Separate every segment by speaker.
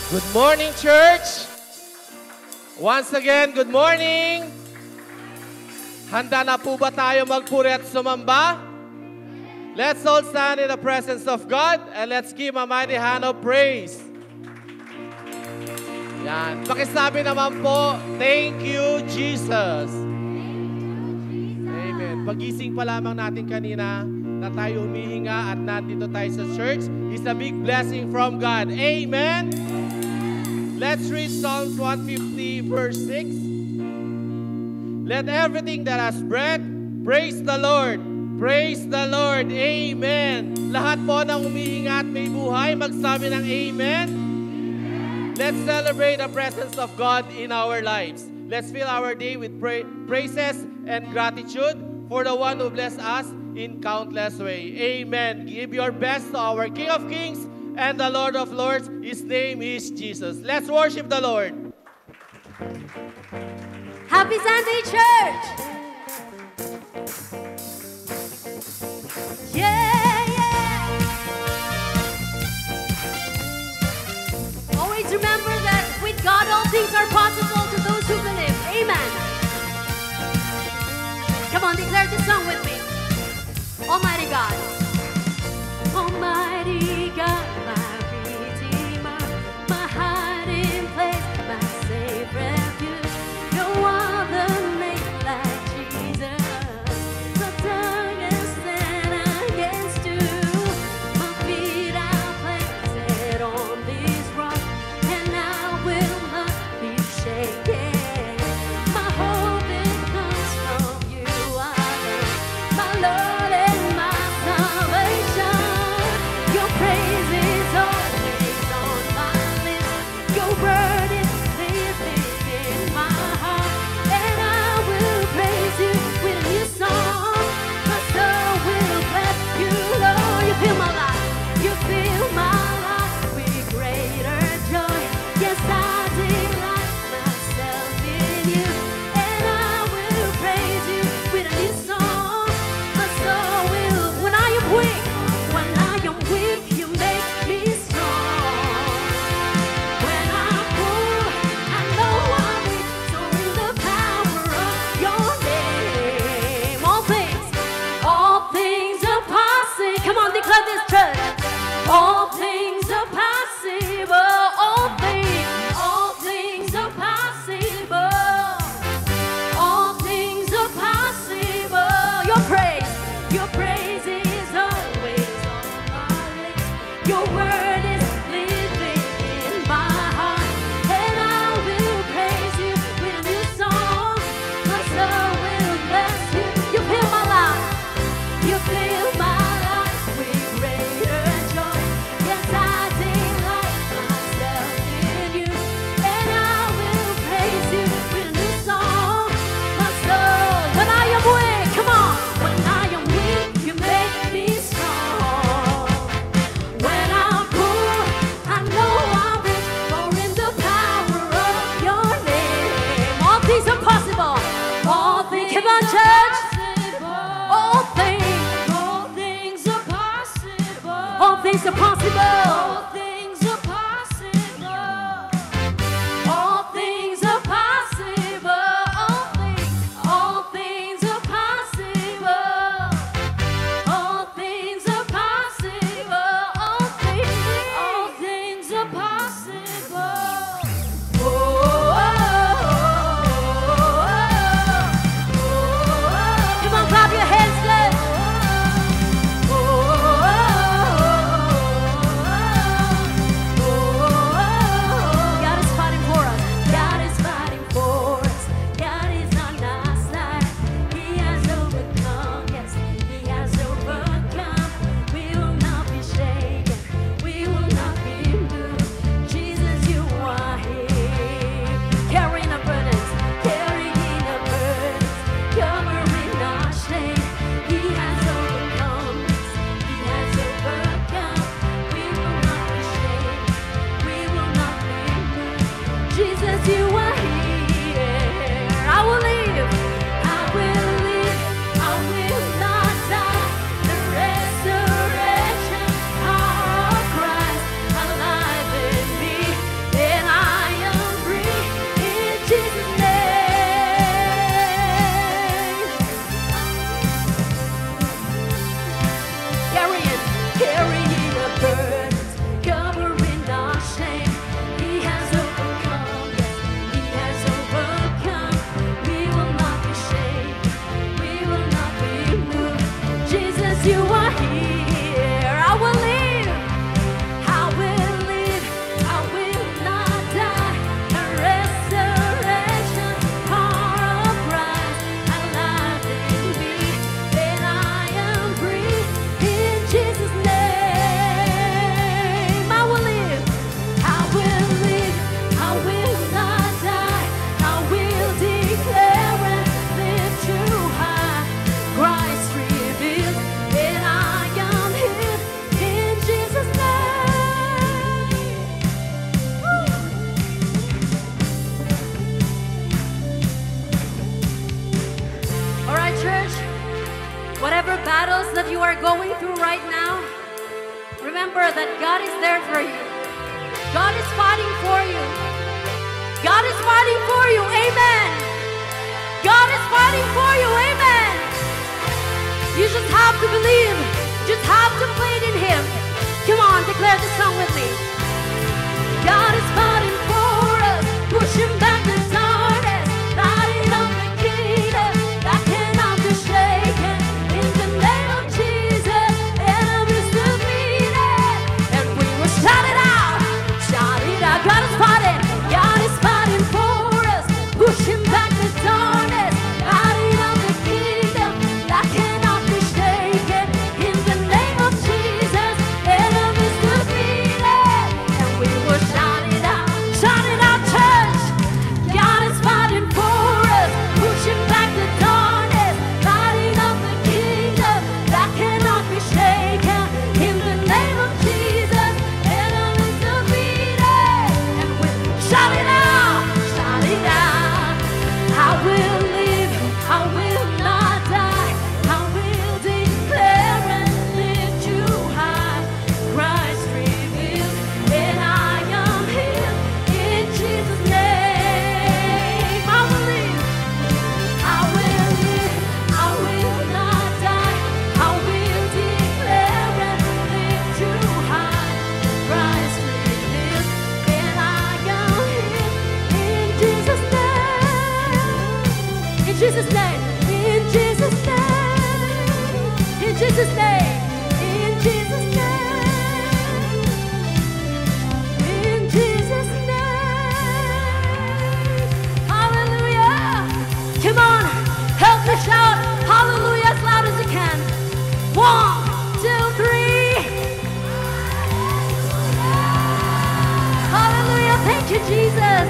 Speaker 1: Good morning, church! Once again, good morning! Handa na po ba tayo magpuri at sumamba? Let's all stand in the presence of God and let's give a mighty hand of praise. Yan. Pakisabi naman po, thank you, Jesus. Amen. Pagising pa lamang natin kanina na tayo humihinga at nandito tayo sa church is a big blessing from God. Amen. Let's read Psalms 150 verse 6. Let everything that has breath praise the Lord. Praise the Lord. Amen. Lahat po ng humihinga at may buhay, magsabi ng amen. Let's celebrate the presence of God in our lives. Let's fill our day with praises and gratitude for the one who blessed us in countless ways. Amen. Give your best to our King of Kings and the Lord of Lords. His name is Jesus. Let's worship the Lord.
Speaker 2: Happy Sunday, church! Yeah, yeah! Always remember that with God all things are possible to those who believe. Amen. Come on, declare this song with me. Almighty God. Almighty God, my Redeemer, my hiding place, my safe refuge. No other name like Jesus. The darkness that against you. My feet are planted on this rock, and I will not be shaken. My hope it comes from you alone, my Lord and my salvation. Your praise is always on my lips. Your word is living in my heart, and I will praise you with a new song. My soul will bless you, Lord. You fill my life, you fill my life with greater joy. Yes, I delight myself in you, and I will praise you with a new song. My soul will, when I am weak, you make me strong. When I'm poor, I know I'm weak, so in the power of your name, all things are possible. Come on, declare this, church. All things are possible. All things are possible. All things are possible. Your praise is always on my lips. Your word is living in my heart, and I will praise you with a new song. My soul will bless you. You fill my life, you fill my life with greater joy. Yes, I delight myself in you, and I will praise you with a new song. My soul, when I am weak, come on, when I am weak, you make me strong. When I'm poor, I know I'm rich, for in the power of your name, all things are possible. All things, come on, church. All things are possible. All things are possible. All things are possible. All things are possible. All things are possible. All things are possible. All things are possible. Oh, oh, oh, oh, oh, oh. church, whatever battles that you are going through right now, remember that God is there for you. God is fighting for you. God is fighting for you. Amen. God is fighting for you. Amen. You just have to believe. Just have to faith in Him. Come on, declare this song with me. God is fighting for us, pushing back the darkness, lighting up the kingdom that cannot be shaken. In the name of Jesus, enemies defeated, and we will shout it out, shout it out. God is fighting for us, pushing back the darkness, lighting up the kingdom that cannot be shaken. In the name of Jesus, enemies defeated, and we will shout it out, church. God is fighting for us, pushing back the darkness, lighting up the kingdom that cannot be shaken. In the name of Jesus, enemies defeated, and we shout it out, shout it out. I will live, I will not die, I will declare and lift you high. Christ revealed, and I am healed in Jesus' name. I will live, I will live, I will not die, I will declare and lift you high. Christ revealed, and I am healed in Jesus' name. In Jesus' name, in Jesus' name, in Jesus' name, in Jesus' name, in Jesus' name. Hallelujah. Come on, help me shout hallelujah as loud as you can. 1, 2, 3. Hallelujah. Thank you, Jesus.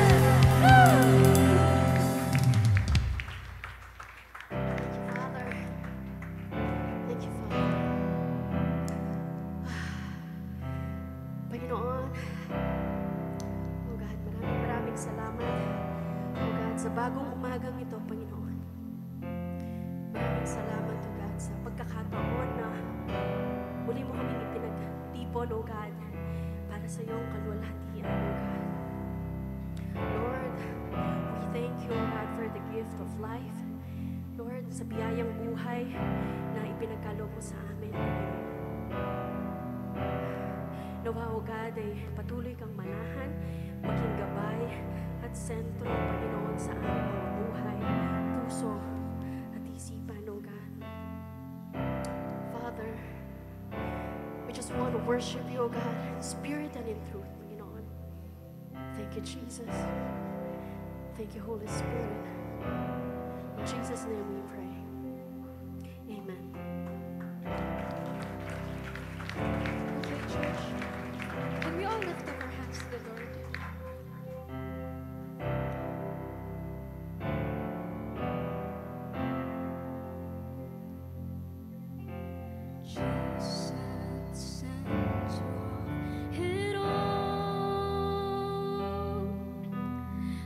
Speaker 2: Father. Thank you, Father. Panginoon, oh God, maraming salamat. Oh God, sa bagong umagang ito, Panginoon. Maraming salamat, oh God, sa pagkakataon na muli mo kaming ipinagtipon, oh God, para sa iyong kalwalhatian, oh God. Lord, we thank you, oh God, for the gift of life. Lord, sa biyayang buhay na ipinagkaloob mo sa amin, Panginoon. Nawa, O God, ay patuloy kang manahan, maging gabay at sentro, Panginoon, sa aming mga buhay, puso at isipan, O God. Father, we just want to worship you, O God, in spirit and in truth, Panginoon. Thank you, Jesus. Thank you, Holy Spirit. In Jesus' name we pray. Amen.
Speaker 3: Okay, church. Can we all lift up our hands to the Lord?
Speaker 2: Jesus at the center of it all.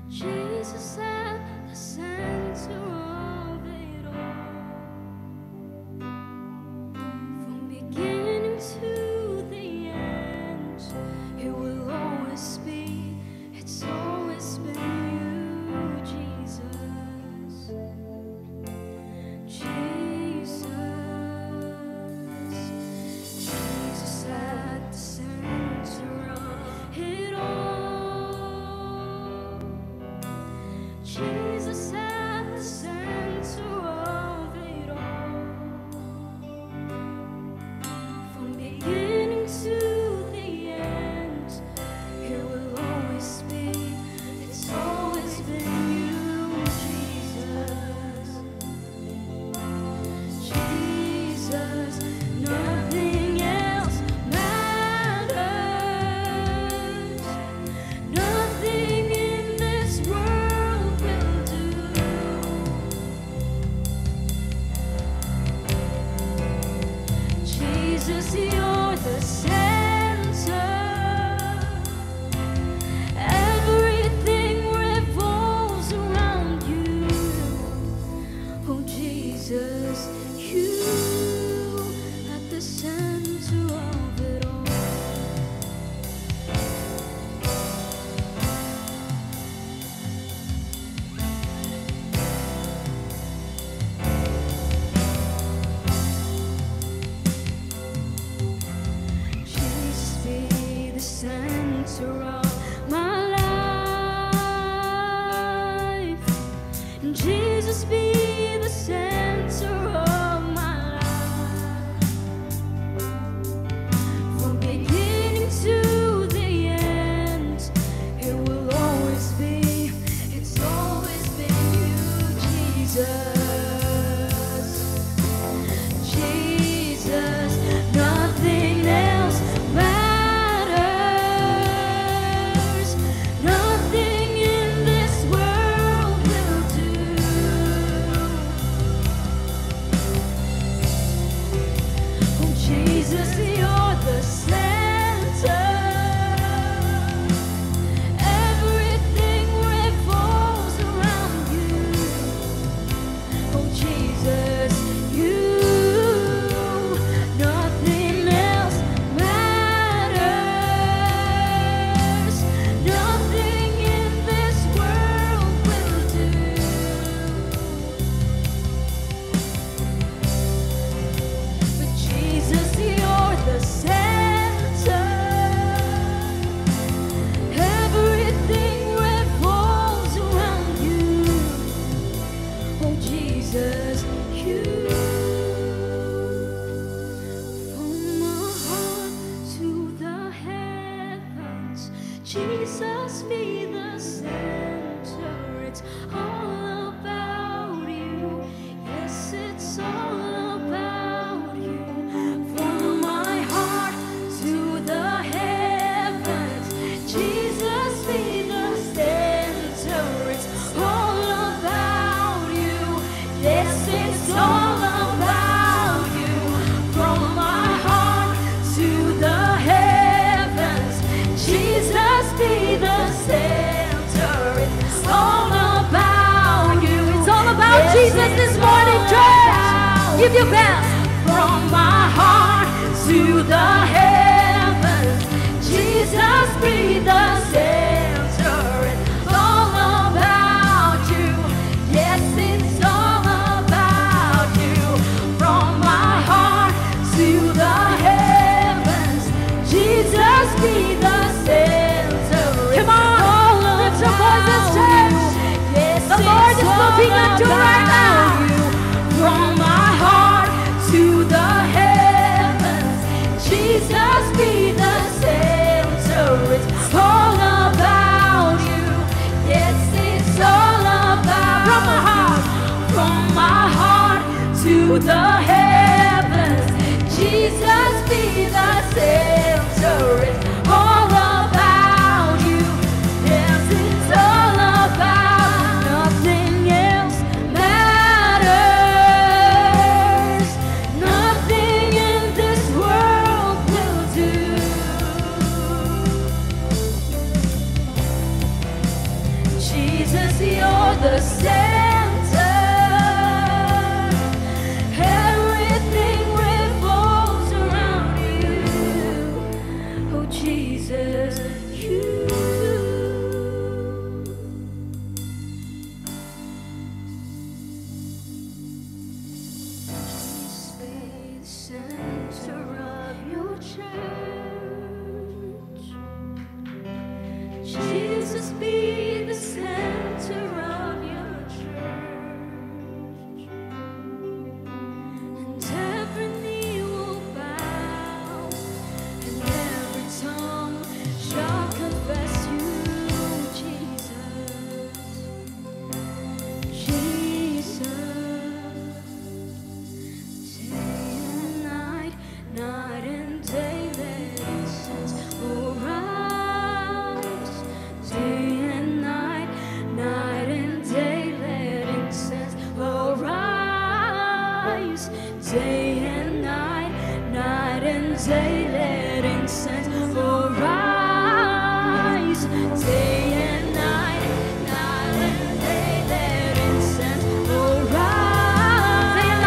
Speaker 2: Jesus at the center of it all. Jesus, you at the center of it all. Jesus, be the center of my life. Jesus, be the center of my life. From beginning to the end, it will always be, it's always been you, Jesus. Jesus, nothing else matters. Nothing in this world will do. Oh, Jesus, you're the center. Everything revolves around you. Oh, Jesus, you. Nothing else matters. Nothing in this world will do. But Jesus, you're the center. Everything revolves around you. Oh, Jesus, you. From my heart to the heavens, Jesus, be the center. It's all about you. Yes, it's all about you. From my heart to the heavens, Jesus, be the center. It's all about you. Yes, it's all about you. From my heart to the heavens, Jesus, be the center. It's all about you. It's all about Jesus this morning, church. Give your best. From my heart to the heavens, Jesus, be the center. It's all about you. Yes, it's all about you. From my heart to the heavens, Jesus, be the center. Come on, lift your voices, church. Yes, the Lord is looking at you right now. From my heart to the heavens, Jesus, be the center. It's all about you. Yes, it's all about. From my heart to the heavens, Jesus, be the center. It's all about you. Yes, it's all about. Nothing else matters. Nothing in this world will do. Jesus, you're the center. Everything revolves around you. Oh, Jesus, you. Jesus, be the center of your church. Jesus, be the center of your church. And every knee will bow, and every tongue shall confess you, Jesus. Jesus. Day and night, night and day, let incense arise. Day and night, night and day, let incense arise. Day and night, night and day, let incense arise. Day and night, night and day, let incense arise.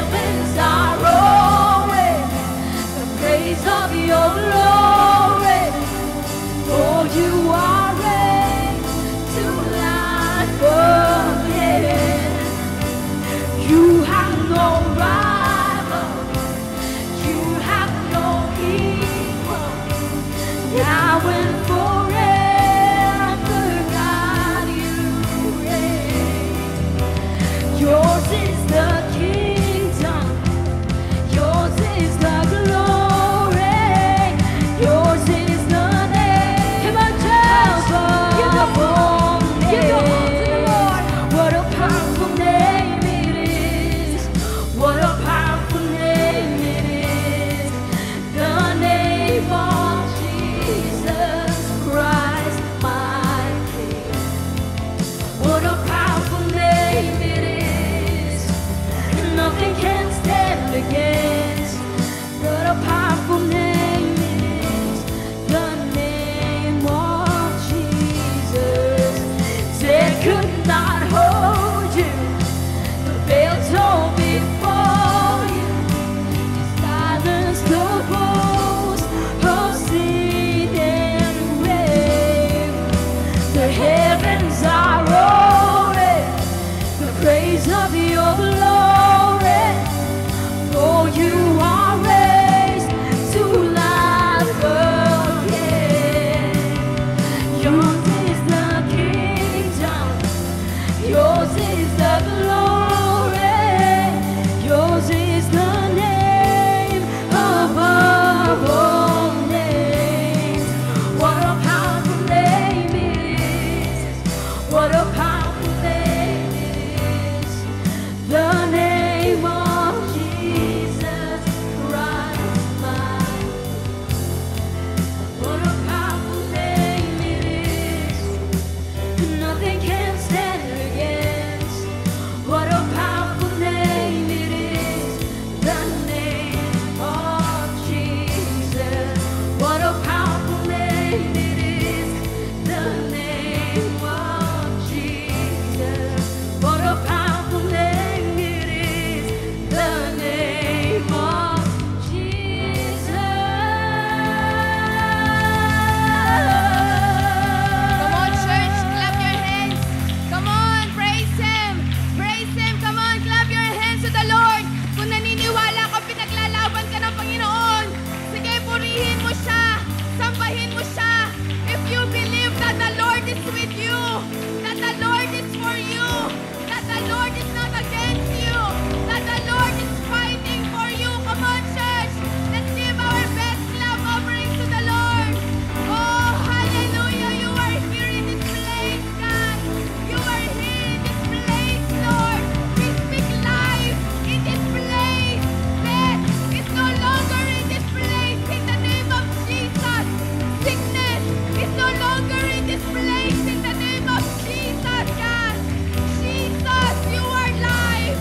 Speaker 2: heavens are roaring the praise of your glory. For you are reigning to life again. You have no rival, you have no equal. Now and forever, God, you reign. Yours is the kingdom, yours is the glory, yours is the name. Come on, Jehovah. Give your heart to the Lord. What a powerful name it is. What a powerful name it is. The name of Jesus Christ, my King. What a powerful name it is. Nothing can stand against. What a powerful name it is. The name of Jesus. Death could not hold you. The veil tore before you. Silence the voice of sin and grave. The heavens are roaring the praise of your glory. For you are raised to life again. Yours is the kingdom, yours is the glory, yours is the name above all names. What a powerful name it is. What a powerful name it is. The name of Jesus Christ, my King. What a powerful name it is. Nothing can stand against. What a powerful name it is. The name of Jesus. What a powerful name it is. The name of Jesus. What a powerful name it is. The name of Jesus.
Speaker 3: Come on, church, clap your hands. Come on, praise Him. Praise Him. Come on, clap your hands to the Lord. Kung naniniwala ka, pinaglalaban ka ng Panginoon, sige, purihin mo siya. Sambahin mo siya. If you believe that the Lord is with you, that the Lord is for you, that the Lord is not against you, that the Lord is fighting for you. Come on, church. Let's give our best clap offering to the Lord. Oh, hallelujah. You are here in this place, God. You are here in this place, Lord. We speak life in this place. Death is no longer in this place in the name of Jesus. Sickness is no longer in this place in the name of Jesus, God. Jesus, you are life.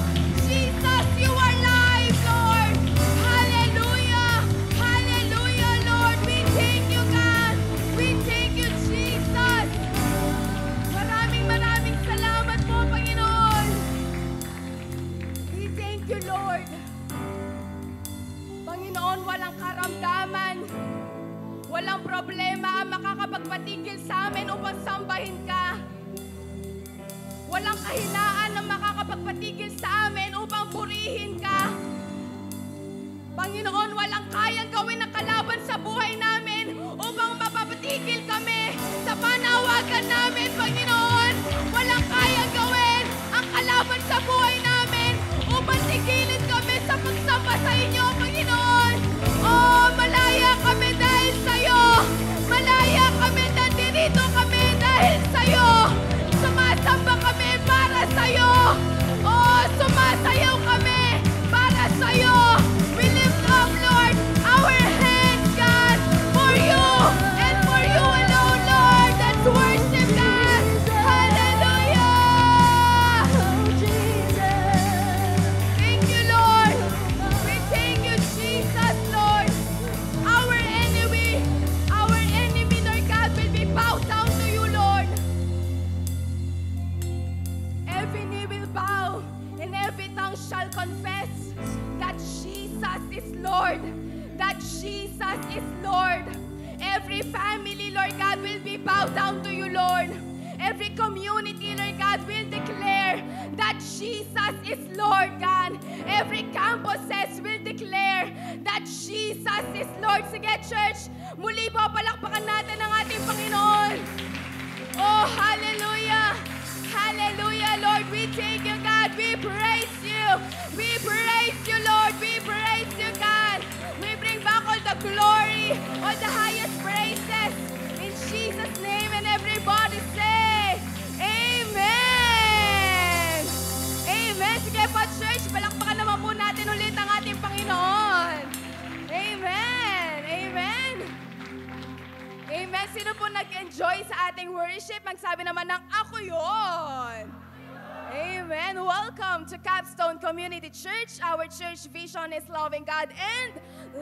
Speaker 3: Jesus, you are life, Lord. Hallelujah. Hallelujah, Lord. We thank you, God. We thank you, Jesus. Maraming salamat po, Panginoon. We thank you, Lord. Panginoon, walang karamdaman, walang problema ang makakapagpatigil sa amin upang sambahin ka. Walang kahinaan na makakapagpatigil sa amin upang purihin ka. Panginoon, walang kayang gawin ng kalaban sa buhay namin upang mapapatigil kami sa panawagan namin, Panginoon. Walang kayang gawin ang kalaban sa buhay namin upang tigilin kami sa pagsamba sa inyo, Panginoon. Oh, malaya kami dahil sa'yo. Malaya kami, nandito kami dahil sa'yo. Sumasamba kami para sa'yo. Oh, sumasayaw kami para sa'yo. We lift up, Lord, our hands Jesus is Lord. That Jesus is Lord. Every family, Lord God, will be bowed down to you, Lord. Every community, Lord God, will declare that Jesus is Lord, God. Every campuses will declare that Jesus is Lord. Sige, church, muli po palakpakan natin ang ating Panginoon. Oh, hallelujah! Hallelujah, Lord. We thank you, God. We praise you. We praise you, Lord. We praise you, God. We bring back all the glory, all the highest praises. In Jesus' name, and everybody say, Amen! Amen. Sige po, church, palakpakan naman po natin ulit ang ating Panginoon. Amen! Amen! Amen. Sino po nag-enjoy sa ating worship? Magsabi naman ng ako yun. Amen. Welcome to Capstone Community Church. Our church vision is loving God and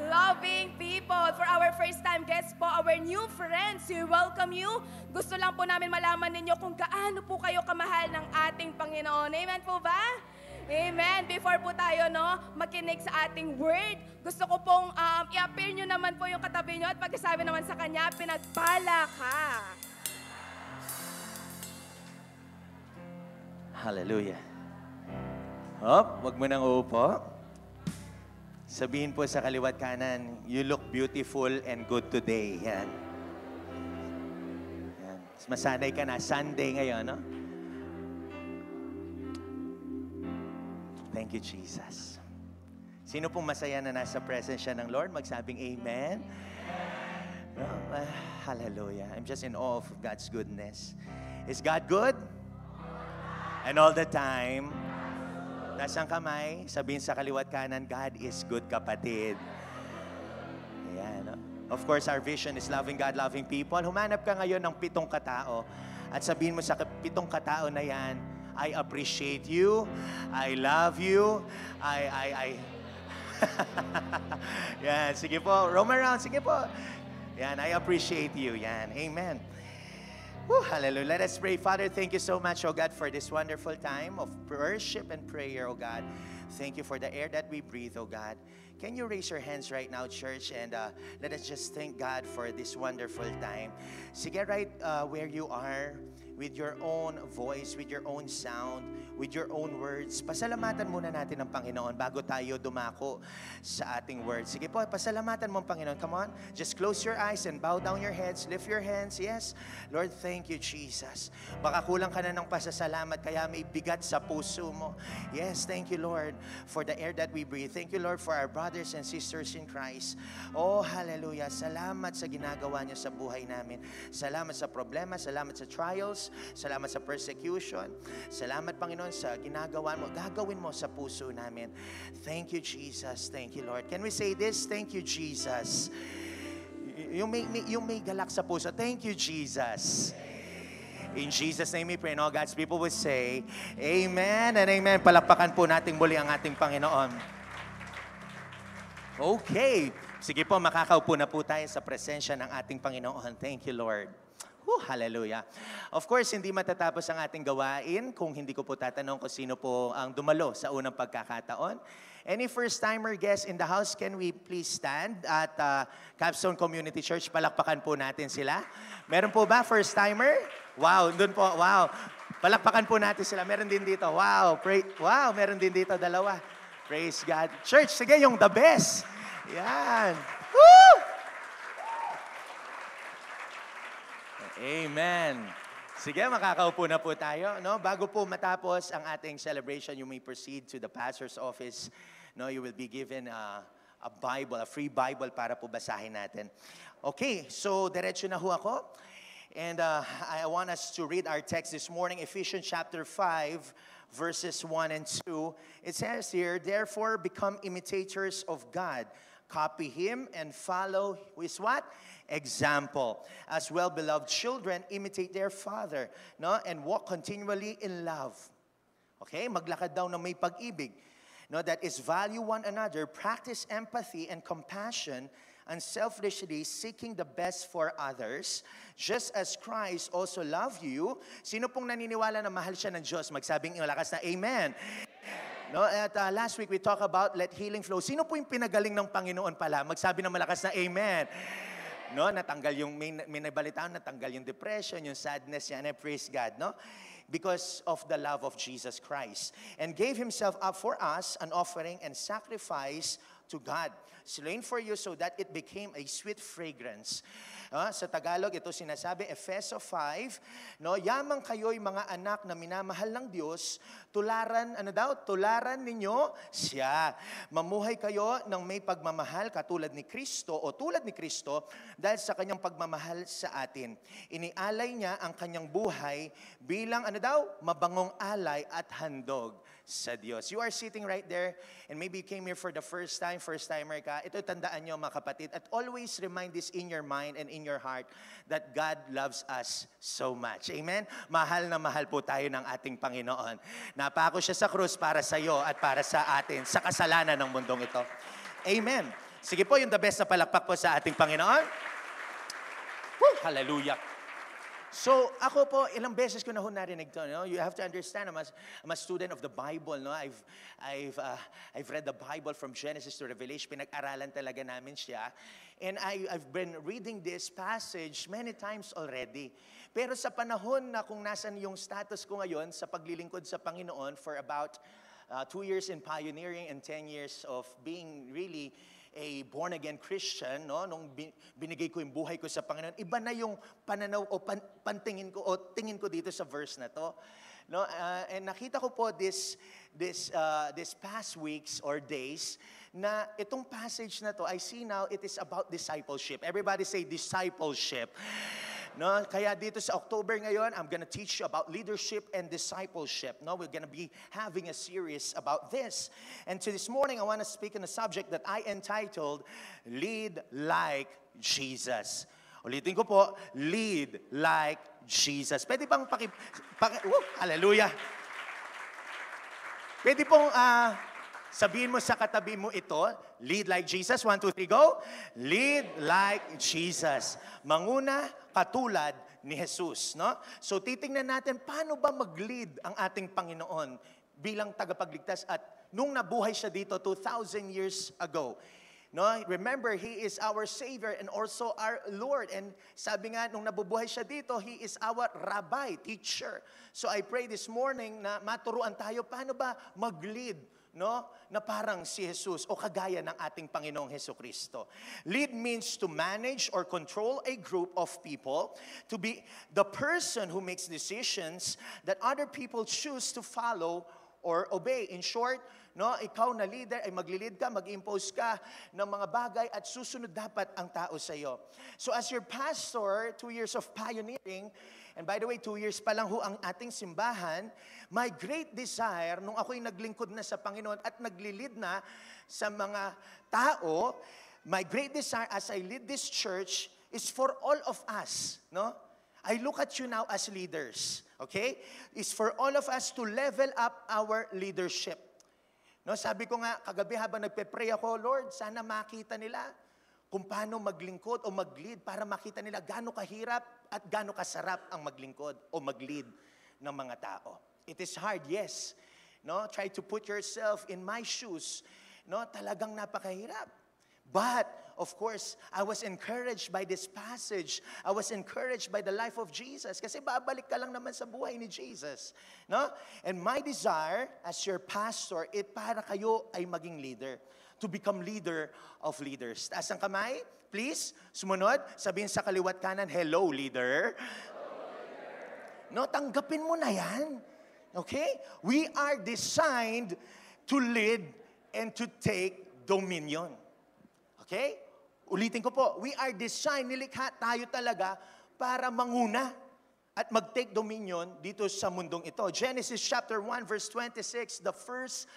Speaker 3: loving people. For our first-time guests po, our new friends, we welcome you. Gusto lang po namin malaman ninyo kung gaano po kayo kamahal ng ating Panginoon. Amen po ba? Amen. Before po tayo makinig sa ating word, gusto ko pong i-appear nyo naman po yung katabi nyo at pagkasabi naman sa kanya, pinagpala ka.
Speaker 4: Hallelujah. Hop, wag mo nang uupo. Sabihin po sa kaliwat kanan, you look beautiful and good today. Yan. Yan. Masanay ka na, Sunday ngayon, no? Thank you, Jesus. Sino pong masaya na nasa presence siya ng Lord? Magsabing amen. No, hallelujah. I'm just in awe of God's goodness. Is God good? And all the time. Taas ang kamay. Sabihin sa kaliwat kanan, God is good, kapatid. Ayan. No? Of course, our vision is loving God, loving people. Humanap ka ngayon ng 7 katao. At sabihin mo sa 7 katao na yan, I appreciate you. I love you. Yan, sige po. Roam around, sige po. Yan, I appreciate you. Yan, amen. Woo, hallelujah. Let us pray. Father, thank you so much, oh God, for this wonderful time of worship and prayer, oh God. Thank you for the air that we breathe, oh God. Can you raise your hands right now, church, and let us just thank God for this wonderful time. Sige, right where you are, with your own voice, with your own sound, with your own words. Pasalamatan muna natin ang Panginoon bago tayo dumako sa ating words. Sige po, pasalamatan mo ang Panginoon. Come on, just close your eyes and bow down your heads. Lift your hands. Yes, Lord, thank you, Jesus. Baka kulang ka na ng pasasalamat, kaya may bigat sa puso mo. Yes, thank you, Lord, for the air that we breathe. Thank you, Lord, for our brothers and sisters in Christ. Oh, hallelujah. Salamat sa ginagawa niyo sa buhay namin. Salamat sa problema, salamat sa trials, salamat sa persecution. Salamat, Panginoon, sa ginagawa mo, gagawin mo sa puso namin. Thank you, Jesus. Thank you, Lord. Can we say this? Thank you, Jesus. Yung may galak sa puso. Thank you, Jesus. In Jesus' name we pray. And all God's people will say, Amen and Amen. Palakpakan po natin muli ang ating Panginoon. Okay. Sige po, makakaupo na po tayo sa presensya ng ating Panginoon. Thank you, Lord. Hallelujah. Of course, hindi matatapos ang ating gawain kung hindi ko po tatanong kung sino po ang dumalo sa unang pagkakataon. Any first-timer guest in the house, can we please stand at Capstone Community Church? Palakpakan po natin sila. Meron po ba first-timer? Wow, doon po. Wow. Palakpakan po natin sila. Meron din dito. Wow. Wow, meron din dito. 2. Praise God. Church, sige, yung the best. Yan. Woo! Amen. Sige, makakaupo na po tayo. No? Bago po matapos ang ating celebration, you may proceed to the pastor's office. No, you will be given a Bible, a free Bible para po basahin natin. Okay, so diretso na ho ako. And I want us to read our text this morning, Ephesians chapter 5, verses 1 and 2. It says here, therefore become imitators of God. Copy Him and follow His what? Example. As well-beloved children, imitate their father, no? And walk continually in love. Okay? Maglakad daw na may pag-ibig. No, that is value one another, practice empathy and compassion, unselfishly seeking the best for others, just as Christ also loved you. Sino pong naniniwala na mahal siya ng Diyos? Magsabing malakas na Amen. No, at last week we talked about let healing flow. Sino po yung pinagaling ng Panginoon pala? Magsabi ng malakas na amen. No, natanggal yung may nabalitaan, natanggal yung depression, yung sadness yan. I praise God, no? Because of the love of Jesus Christ, and gave himself up for us, an offering and sacrifice to God, slain for you so that it became a sweet fragrance. Sa Tagalog, ito sinasabi, Efeso 5, no, yamang kayo'y mga anak na minamahal ng Diyos, tularan ninyo siya. Mamuhay kayo ng may pagmamahal katulad ni Kristo o tulad ni Kristo dahil sa kanyang pagmamahal sa atin. Inialay niya ang kanyang buhay bilang mabangong alay at handog sa Diyos. You are sitting right there and maybe you came here for the first timer ka. Ito tandaan nyo mga kapatid, at always remind this in your mind and in your heart that God loves us so much. Amen? Mahal na mahal po tayo ng ating Panginoon. Napako siya sa krus para sa iyo at para sa atin, sa kasalanan ng mundong ito. Amen. Sige po, yung the best na palakpak po sa ating Panginoon. Woo! Hallelujah. So, ako po, ilang beses ko na ho narinig to, no? You have to understand, I'm a student of the Bible, no? I've read the Bible from Genesis to Revelation. Pinag-aralan talaga namin siya. And I've been reading this passage many times already. Pero sa panahon na kung nasan yung status ko ngayon sa paglilingkod sa Panginoon for about 2 years in pioneering and 10 years of being really a born-again Christian, no? Nung binigay ko yung buhay ko sa Panginoon, iba na yung pananaw o pantingin ko o tingin ko dito sa verse na to. No? And nakita ko po this past weeks or days na itong passage na to, I see now it is about discipleship. Everybody say discipleship. No, kaya dito sa October ngayon, I'm gonna teach you about leadership and discipleship. No, we're gonna be having a series about this. And to this morning, I want to speak on a subject that I entitled, Lead Like Jesus. Ulitin ko po, Lead Like Jesus. Pwede bang hallelujah. Pwede pong sabihin mo sa katabi mo ito, lead like Jesus. 1, 2, 3, go. Lead like Jesus. Manguna katulad ni Jesus, no? So titingnan natin paano ba mag-lead ang ating Panginoon bilang tagapagligtas at nung nabuhay siya dito 2,000 years ago. No, remember, He is our Savior and also our Lord. And sabi nga, nung nabubuhay siya dito, He is our Rabbi, teacher. So I pray this morning na maturuan tayo paano ba mag-lead, no? Na parang si Jesus o kagaya ng ating Panginoong Hesukristo. Lead means to manage or control a group of people, to be the person who makes decisions that other people choose to follow or obey. In short, no, ikaw na leader ay maglilid ka, mag-impose ka ng mga bagay at susunod dapat ang tao sa iyo. So as your pastor, 2 years of pioneering, and by the way, 2 years pa lang ho ang ating simbahan, my great desire, nung ako'y naglingkod na sa Panginoon at naglilid na sa mga tao, my great desire as I lead this church is for all of us, no? I look at you now as leaders, okay? It's for all of us to level up our leadership. No, sabi ko nga, kagabi habang nagpe-pray ako, Lord, sana makita nila kung paano maglingkod o mag-lead para makita nila gaano kahirap at gaano kasarap ang maglingkod o mag-lead ng mga tao. It is hard, yes. No, try to put yourself in my shoes. No, talagang napakahirap. But, of course, I was encouraged by this passage. I was encouraged by the life of Jesus. Kasi babalik ka lang naman sa buhay ni Jesus. No? And my desire as your pastor, para kayo ay maging leader. To become leader of leaders. Taas ang kamay, please. Sumunod, sabihin sa kaliwat kanan, hello, leader. No, tanggapin mo na yan. Okay? We are designed to lead and to take dominion. Okay? Ulitin ko po, we are designed, nilikha tayo talaga para manguna at mag-take dominion dito sa mundong ito. Genesis chapter 1 verse 26, the first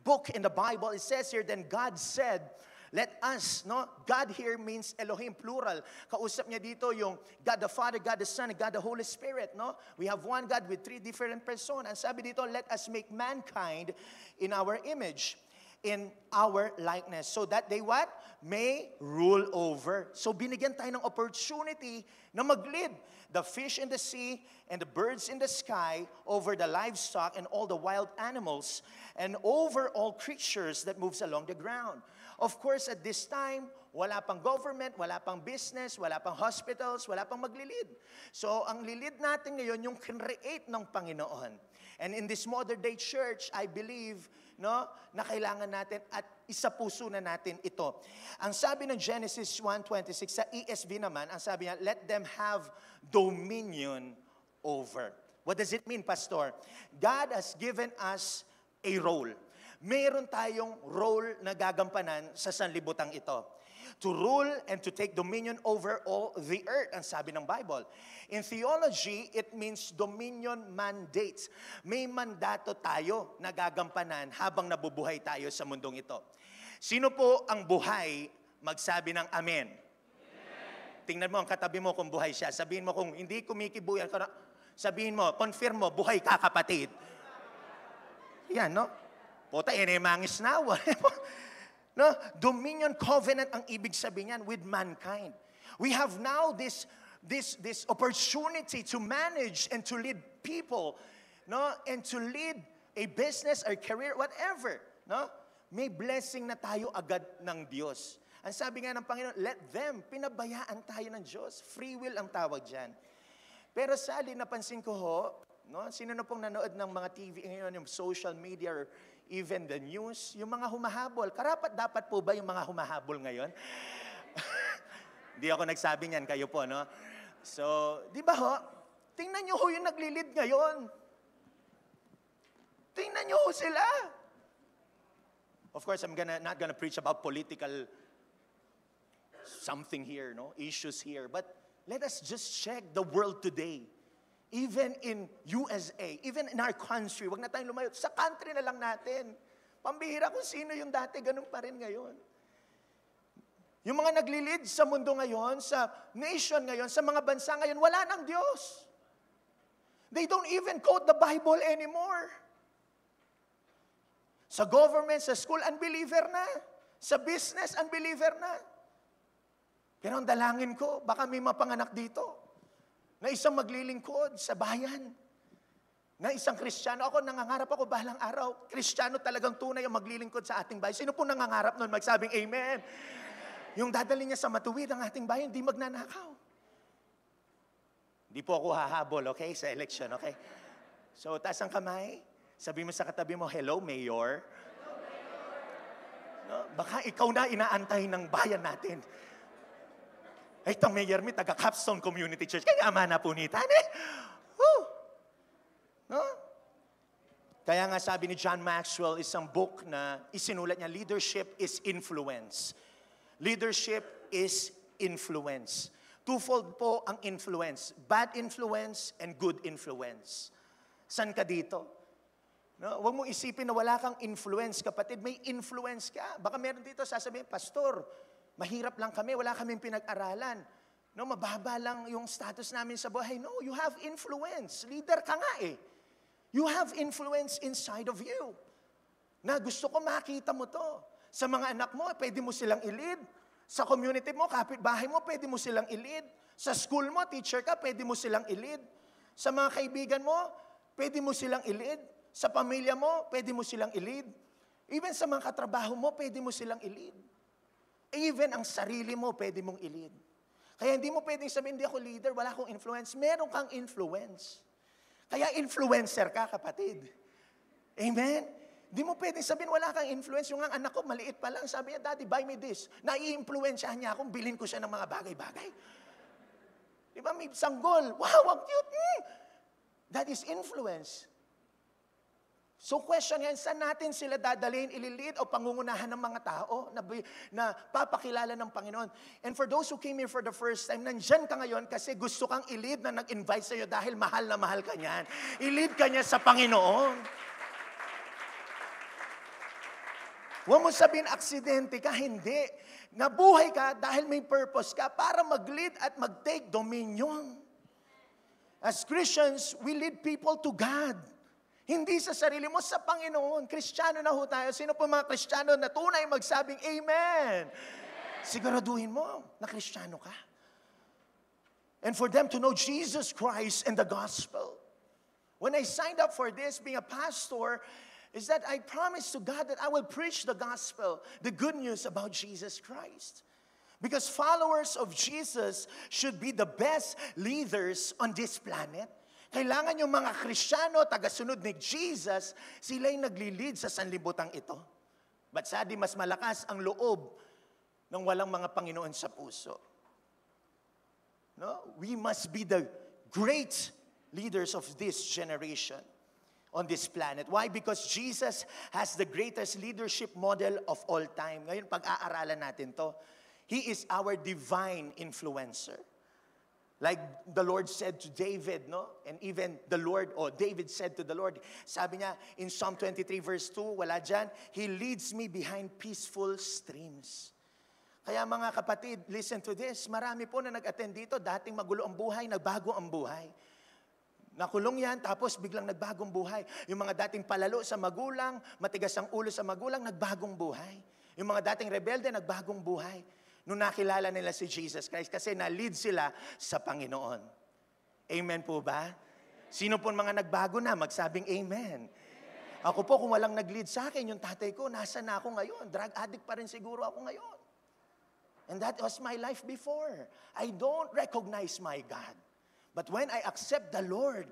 Speaker 4: book in the Bible, it says here, then God said, let us, no? God here means Elohim, plural. Kausap niya dito yung God the Father, God the Son, and God the Holy Spirit, no? We have one God with 3 different persons. And sabi dito, let us make mankind in our image. in our likeness, so that they what? May rule over. So binigyan tayo ng opportunity na mag-lead the fish in the sea and the birds in the sky, over the livestock and all the wild animals, and over all creatures that moves along the ground. Of course, at this time, wala pang government, wala pang business, wala pang hospitals, wala pang maglilid. So ang lilid natin ngayon, yung create ng Panginoon. And in this modern day church, I believe, no, na kailangan natin at isapuso na natin ito. Ang sabi ng Genesis 1:26 sa ESV naman, ang sabi niya, let them have dominion over. What does it mean, Pastor? God has given us a role. Meron tayong role na gagampanan sa sanlibutang ito. To rule and to take dominion over all the earth, ang sabi ng Bible. In theology, it means dominion mandates. May mandato tayo na gagampanan habang nabubuhay tayo sa mundong ito. Sino po ang buhay magsabi ng amen? Tingnan mo ang katabi mo kung buhay siya. Sabihin mo kung hindi kumikibuyan, sabihin mo, confirm mo, buhay ka kapatid. Yan, no? Puta, mangis na. No? Dominion covenant ang ibig sabihin niyan with mankind. We have now this opportunity to manage and to lead people, no? And to lead a business or career, whatever, no? May blessing na tayo agad ng Diyos. Ang sabi nga ng Panginoon, let them, pinabayaan tayo ng Diyos. Free will ang tawag dyan. Pero sadly, napansin ko ho, no? Sino na pong nanood ng mga TV ngayon, yung social media or even the news, yung mga humahabol. Karapat-dapat po ba yung mga humahabol ngayon? Hindi ako nagsabi niyan, kayo po, no? So, di ba ho? Tingnan nyo ho yung naglilid ngayon. Tingnan nyo ho sila. Of course, I'm not gonna preach about political something here, no? Issues here. But let us just check the world today. Even in USA, even in our country, wag na tayong lumayo. Sa country na lang natin. Pambihira kung sino yung dati, ganun pa rin ngayon. Yung mga naglilid sa mundo ngayon, sa nation ngayon, sa mga bansa ngayon, wala nang Diyos. They don't even quote the Bible anymore. Sa government, sa school, unbeliever na. Sa business, unbeliever na. Pero ang dalangin ko, baka may mapanganak dito na isang maglilingkod sa bayan, na isang Kristiyano. Ako, nangangarap ako balang araw. Kristiyano talagang tunay ang maglilingkod sa ating bayan. Sino po nangangarap nun? Magsabing amen. Yung dadali niya sa matuwid ang ating bayan, di magnanakaw. Di po ako hahabol, okay, sa election, okay? So, taas ang kamay. Sabi mo sa katabi mo, hello, Mayor. Hello, Mayor. No? Baka ikaw na inaantay ng bayan natin. Ay, itong Mayor mi, taga-Capstone Community Church. Kaya ama na punitan eh. No? Kaya nga sabi ni John Maxwell, isang book na isinulat niya, Leadership is Influence. Leadership is influence. Twofold po ang influence. Bad influence and good influence. San ka dito? No? Huwag mong isipin na wala kang influence, kapatid. May influence ka. Baka meron dito sasabihin, Pastor, mahirap lang kami, wala kaming pinag-aralan. No, mababa lang yung status namin sa buhay. No, you have influence. Leader ka nga eh. You have influence inside of you. Na gusto ko makita mo to. Sa mga anak mo, pwede mo silang i-lead. Sa community mo, kapitbahay mo, pwede mo silang i-lead. Sa school mo, teacher ka, pwede mo silang i-lead. Sa mga kaibigan mo, pwede mo silang i-lead. Sa pamilya mo, pwede mo silang i-lead. Even sa mga katrabaho mo, pwede mo silang i-lead. Even ang sarili mo, pwede mong i-lead. Kaya hindi mo pwedeng sabihin, hindi ako leader, wala akong influence. Meron kang influence. Kaya influencer ka, kapatid. Amen? Hindi mo pwedeng sabihin, wala kang influence. Yung ang anak ko, maliit pa lang. Sabi niya, Daddy, buy me this. Nai-influensyahan niya akong bilhin ko siya ng mga bagay-bagay. Di ba, may sanggol. Wow, ang cute. That is influence. So question yan, saan natin sila dadalhin, ililid o pangungunahan ng mga tao na papakilala ng Panginoon? And for those who came here for the first time, nandyan ka ngayon kasi gusto kang ilid na nag-invite sa'yo dahil mahal na mahal ka niyan. Ilid ka niya sa Panginoon. Huwag mo sabihin, aksidente ka, hindi. Nabuhay ka dahil may purpose ka para mag-lead at mag-take dominion. As Christians, we lead people to God. Hindi sa sarili mo, sa Panginoon. Kristiyano na ho tayo. Sino po mga Kristiyano na tunay magsabing Amen? Siguraduhin mo na Kristiyano ka. And for them to know Jesus Christ and the gospel. When I signed up for this, being a pastor, is that I promised to God that I will preach the gospel, the good news about Jesus Christ. Because followers of Jesus should be the best leaders on this planet. Kailangan yung mga Kristiyano, tagasunod ni Jesus, sila'y nagli-lead sa sanlibutan ito. But sadly, mas malakas ang loob ng walang mga Panginoon sa puso. No? We must be the great leaders of this generation on this planet. Why? Because Jesus has the greatest leadership model of all time. Ngayon, pag-aaralan natin to. He is our divine influencer. Like the Lord said to David, no? And even the Lord, or David said to the Lord, sabi niya in Psalm 23 verse 2, wala dyan, He leads me behind peaceful streams. Kaya mga kapatid, listen to this. Marami po na nag-attend dito, dating magulo ang buhay, nagbago ang buhay. Nakulong yan, tapos biglang nagbagong buhay. Yung mga dating palalo sa magulang, matigas ang ulo sa magulang, nagbagong buhay. Yung mga dating rebelde, nagbagong buhay. Nung nakilala nila si Jesus Christ, kasi na-lead sila sa Panginoon. Amen po ba? Sino po mga nagbago na, magsabing amen. Ako po, kung walang nag-lead sa akin, yung tatay ko, nasa na ako ngayon? Drug addict pa rin siguro ako ngayon. And that was my life before. I don't recognize my God. But when I accept the Lord,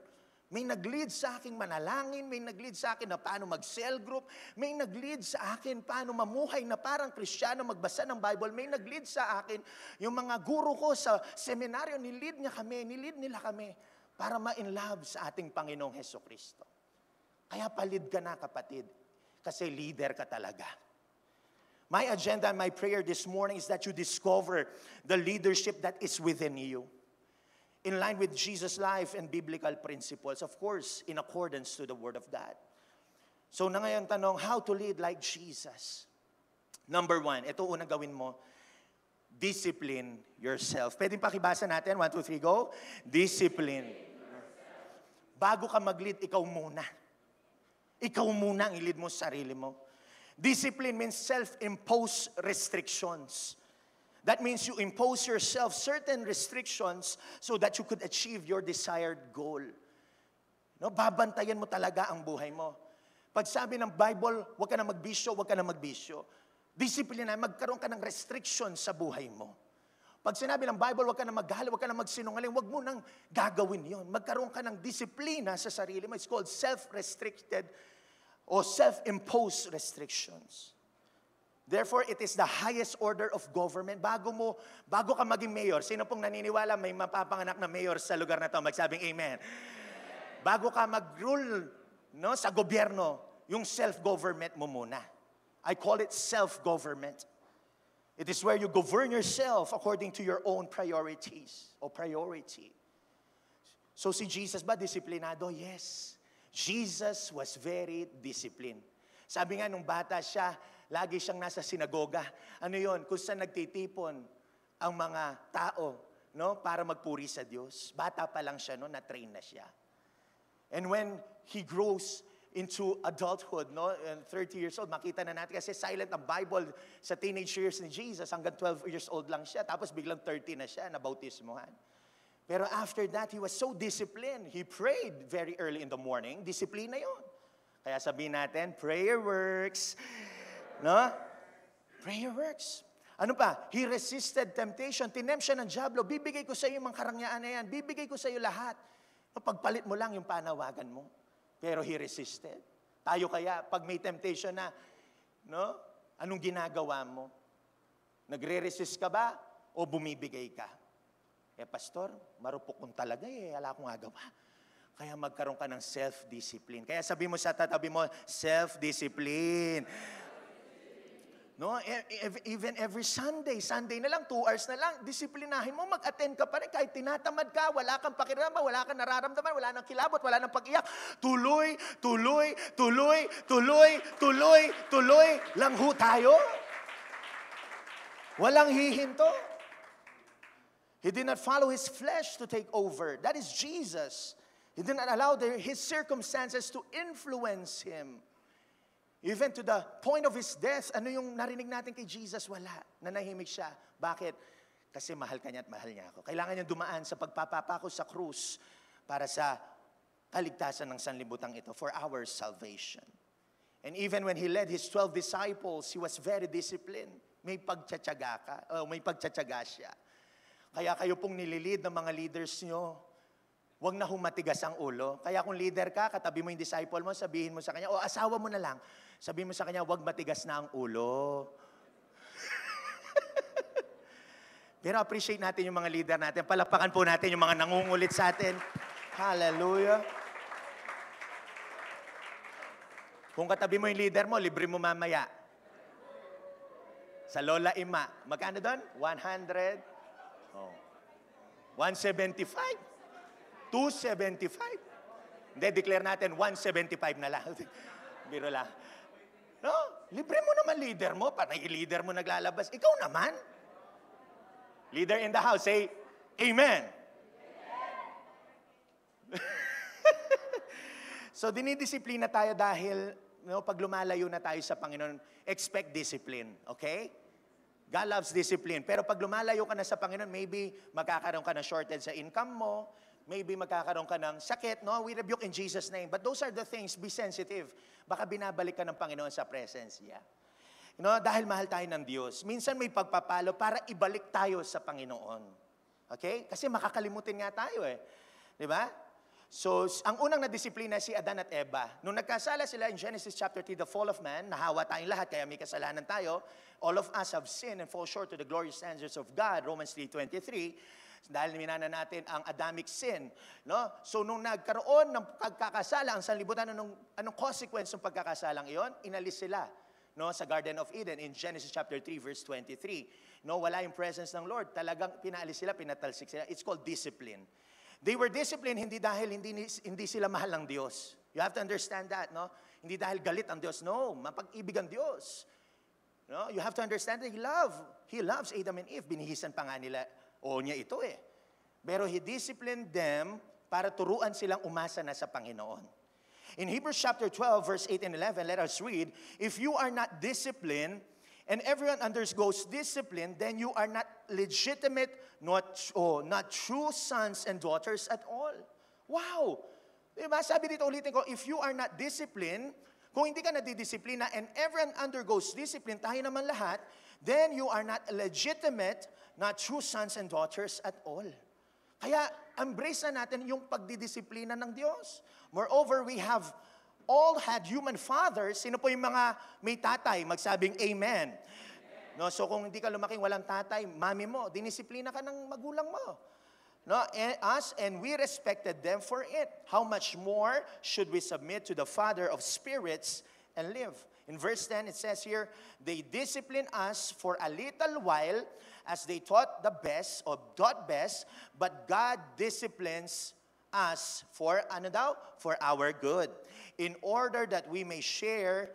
Speaker 4: may nag-lead sa akin manalangin, may nag-lead sa akin na paano mag-cell group, may nag-lead sa akin paano mamuhay na parang Kristiyano, magbasa ng Bible, may nag-lead sa akin, yung mga guro ko sa seminaryo, nilid nila kami para ma-in love sa ating Panginoong Hesukristo. Kaya palid ka na, kapatid, kasi leader ka talaga. My agenda and my prayer this morning is that you discover the leadership that is within you. In line with Jesus' life and biblical principles, of course, in accordance to the Word of God. So na ngayon tanong, how to lead like Jesus? Number 1, ito unang gawin mo, discipline yourself. Pwedeng pakibasa natin, 1, 2, 3, go. Discipline. Bago ka mag-lead, ikaw muna. Ikaw muna ang i-lead mo sa sarili mo. Discipline means self-imposed restrictions. That means you impose yourself certain restrictions so that you could achieve your desired goal. No, babantayan mo talaga ang buhay mo. Pag sabi ng Bible, huwag ka na magbisyo, huwag ka na magbisyo. Discipline na, magkaroon ka ng restriction sa buhay mo. Pag sinabi ng Bible, huwag ka na maghala, huwag ka na magsinungaling, huwag mo nang gagawin yon. Magkaroon ka ng disiplina sa sarili mo. It's called self-restricted or self-imposed restrictions. Therefore, it is the highest order of government. Bago ka maging mayor, sino pong naniniwala may mapapanganak na mayor sa lugar na to? Magsabing amen. Bago ka mag-rule, no, sa gobyerno, yung self-government mo muna. I call it self-government. It is where you govern yourself according to your own priorities or priority. So si Jesus ba disiplinado? Yes. Jesus was very disciplined. Sabi nga nung bata siya, lagi siyang nasa sinagoga. Ano yon? Kung saan nagtitipon ang mga tao, no, para magpuri sa Diyos. Bata pa lang siya, no, na-train na siya. And when he grows into adulthood, no, and 30 years old, makita na natin kasi silent ang Bible sa teenage years ni Jesus, hanggang 12 years old lang siya, tapos biglang 30 na siya, nabautismohan. Pero after that, he was so disciplined. He prayed very early in the morning. Disiplina yon. Kaya sabihin natin, prayer works. No? Prayer works. Ano pa? He resisted temptation. Tinempt siya ng dyablo. Bibigay ko sa iyo mga karangyaan na yan. Bibigay ko sa iyo lahat. Pagpalit mo lang yung panawagan mo. Pero he resisted. Tayo kaya, pag may temptation na, no? Anong ginagawa mo? Nagre-resist ka ba? O bumibigay ka? Pastor, marupok kong talaga wala akong agawa. Kaya magkaroon ka ng self-discipline. Kaya sabi mo sa tatabi mo, self-discipline. No, even every Sunday na lang, 2 hours na lang, disiplinahin mo, mag-attend ka pa rin, kahit tinatamad ka, wala kang pakiramdam, wala kang nararamdaman, wala nang kilabot, wala nang pag-iyak, tuloy lang ho tayo. Walang hihinto. He did not follow his flesh to take over. That is Jesus. He did not allow his circumstances to influence him. Even to the point of his death, ano yung narinig natin kay Jesus? Wala. Nanahimik siya. Bakit? Kasi mahal ka niya at mahal niya ako. Kailangan niya dumaan sa pagpapapako sa krus para sa kaligtasan ng sanlibutan ito for our salvation. And even when he led his 12 disciples, he was very disciplined. May pagtsatsaga siya. Kaya kayo pong nililid ng mga leaders nyo, huwag na humatigas ang ulo. Kaya kung leader ka, katabi mo yung disciple mo, sabihin mo sa kanya, o asawa mo na lang, sabihin mo sa kanya, huwag matigas na ang ulo. Pero appreciate natin yung mga leader natin. Palakpakan po natin yung mga nangungulit sa atin. Hallelujah. Kung katabi mo yung leader mo, libre mo mamaya. Sa Lola Ima. Magkano doon? 100? Oh. 175? 275? Hindi, declare natin 175 na lang. Biro lang. No, libre mo naman leader mo. Parang leader mo naglalabas. Ikaw naman. Leader in the house, say, Amen. So, dinidisiplina tayo dahil pag lumalayo na tayo sa Panginoon, expect discipline, okay? God loves discipline. Pero pag lumalayo ka na sa Panginoon, maybe magkakaroon ka ng shortage sa income mo, maybe magkakaroon ka ng sakit, no? We rebuke in Jesus' name. But those are the things, be sensitive. Baka binabalik ka ng Panginoon sa presence niya. Dahil mahal tayo ng Diyos. Minsan may pagpapalo para ibalik tayo sa Panginoon. Okay? Kasi makakalimutin nga tayo eh. Di ba? So, ang unang na-disiplina si Adan at Eva. Nung nagkasala sila in Genesis chapter 3, the fall of man, nahawa tayong lahat, kaya may kasalanan tayo. All of us have sinned and fall short to the glorious standards of God, Romans 3:23. Dahil minana natin ang Adamic sin. No? So, nung nagkaroon ng pagkakasala, ang sanlibutan, anong consequence ng pagkakasalang iyon? Inalis sila. No, sa Garden of Eden in Genesis chapter 3 verse 23. No, wala yung presence ng Lord. Talagang pinaalis sila, pinatalsik sila. It's called discipline. They were disciplined hindi dahil hindi sila mahal ng Diyos. You have to understand that, no? Hindi dahil galit ang Diyos. No, mapag-ibig ang Diyos. No, you have to understand that He loves Adam and Eve. Binihisan pa nga nila, niya ito eh. Pero He disciplined them para turuan silang umasa na sa Panginoon. In Hebrews chapter 12, verse 8 and 11, let us read, if you are not disciplined, and everyone undergoes discipline, then you are not legitimate, not true sons and daughters at all. Wow! Diba? Sabi dito, ulitin ko, if you are not disciplined, kung hindi ka nadidisiplina, and everyone undergoes discipline, tayo naman lahat, then you are not legitimate, not true sons and daughters at all. Kaya, embrace na natin yung pagdidisiplina ng Diyos. Moreover, we have all had human fathers. Sino po yung mga may tatay? Magsabing amen. No, so kung hindi ka lumaking walang tatay, mami mo, dinisiplina ka ng magulang mo. No, and we respected them for it. How much more should we submit to the Father of spirits and live? In verse 10, it says here, they discipline us for a little while as they taught best, but God disciplines us for, for our good, in order that we may share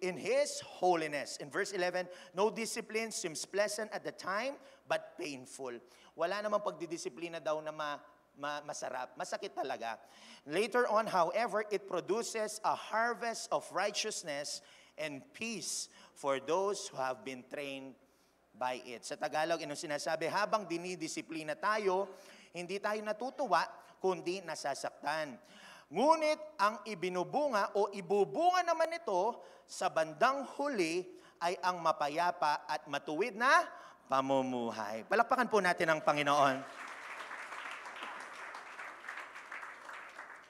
Speaker 4: in His holiness. In verse 11, no discipline seems pleasant at the time, but painful. Wala namang pagdidisiplina daw na masarap. Masakit talaga. Later on, however, it produces a harvest of righteousness and peace for those who have been trained by it. Sa Tagalog, inong sinasabi, habang dinidisiplina tayo, hindi tayo natutuwa, kundi nasasaktan. Ngunit ang ibinubunga o ibubunga naman ito sa bandang huli ay ang mapayapa at matuwid na pamumuhay. Palakpakan po natin ang Panginoon.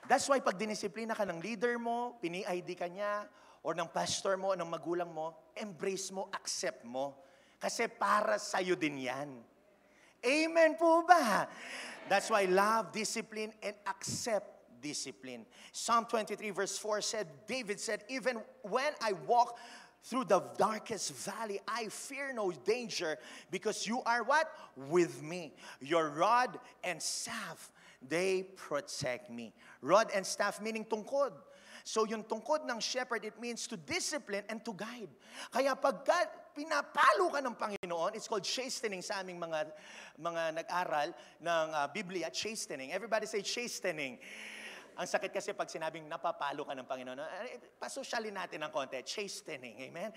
Speaker 4: That's why pag dinisiplina ka ng leader mo, pini-ID ka niya, or ng pastor mo, o ng magulang mo, embrace mo, accept mo. Kasi para sa'yo din yan. Amen po ba? That's why love, discipline, and accept discipline. Psalm 23 verse 4 said, David said, even when I walk through the darkest valley, I fear no danger because you are what? With me. Your rod and staff, they protect me. Rod and staff meaning tungkod. So yung tungkod ng shepherd, it means to discipline and to guide. Kaya pagka pinapalo ka ng Panginoon, it's called chastening sa aming mga nag-aral ng Biblia, chastening. Everybody say chastening. Ang sakit kasi pag sinabing napapalo ka ng Panginoon, pasosyalin natin ng konti, chastening, amen?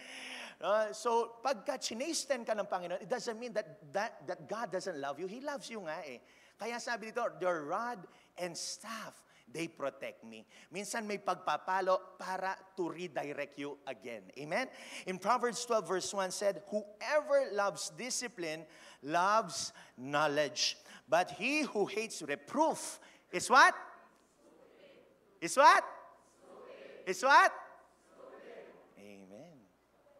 Speaker 4: So, pagka chinasten ka ng Panginoon, it doesn't mean that God doesn't love you. He loves you nga eh. Kaya sabi dito, your rod and staff, they protect me. Minsan may pagpapalo para to redirect you again. Amen? In Proverbs 12 verse 1 said, whoever loves discipline loves knowledge. But he who hates reproof is what? Is what? Is what? Amen.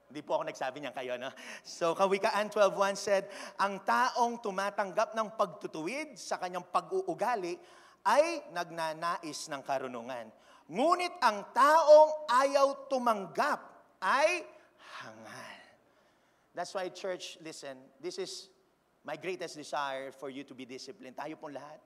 Speaker 4: Hindi po ako nagsabi niyan kayo, no? So, Kawikaan 12:1 said, ang taong tumatanggap ng pagtutuwid sa kanyang pag-uugali ay nagnanais ng karunungan. Ngunit ang taong ayaw tumanggap ay hangal. That's why, church, listen, this is my greatest desire for you to be disciplined. Tayo pong lahat.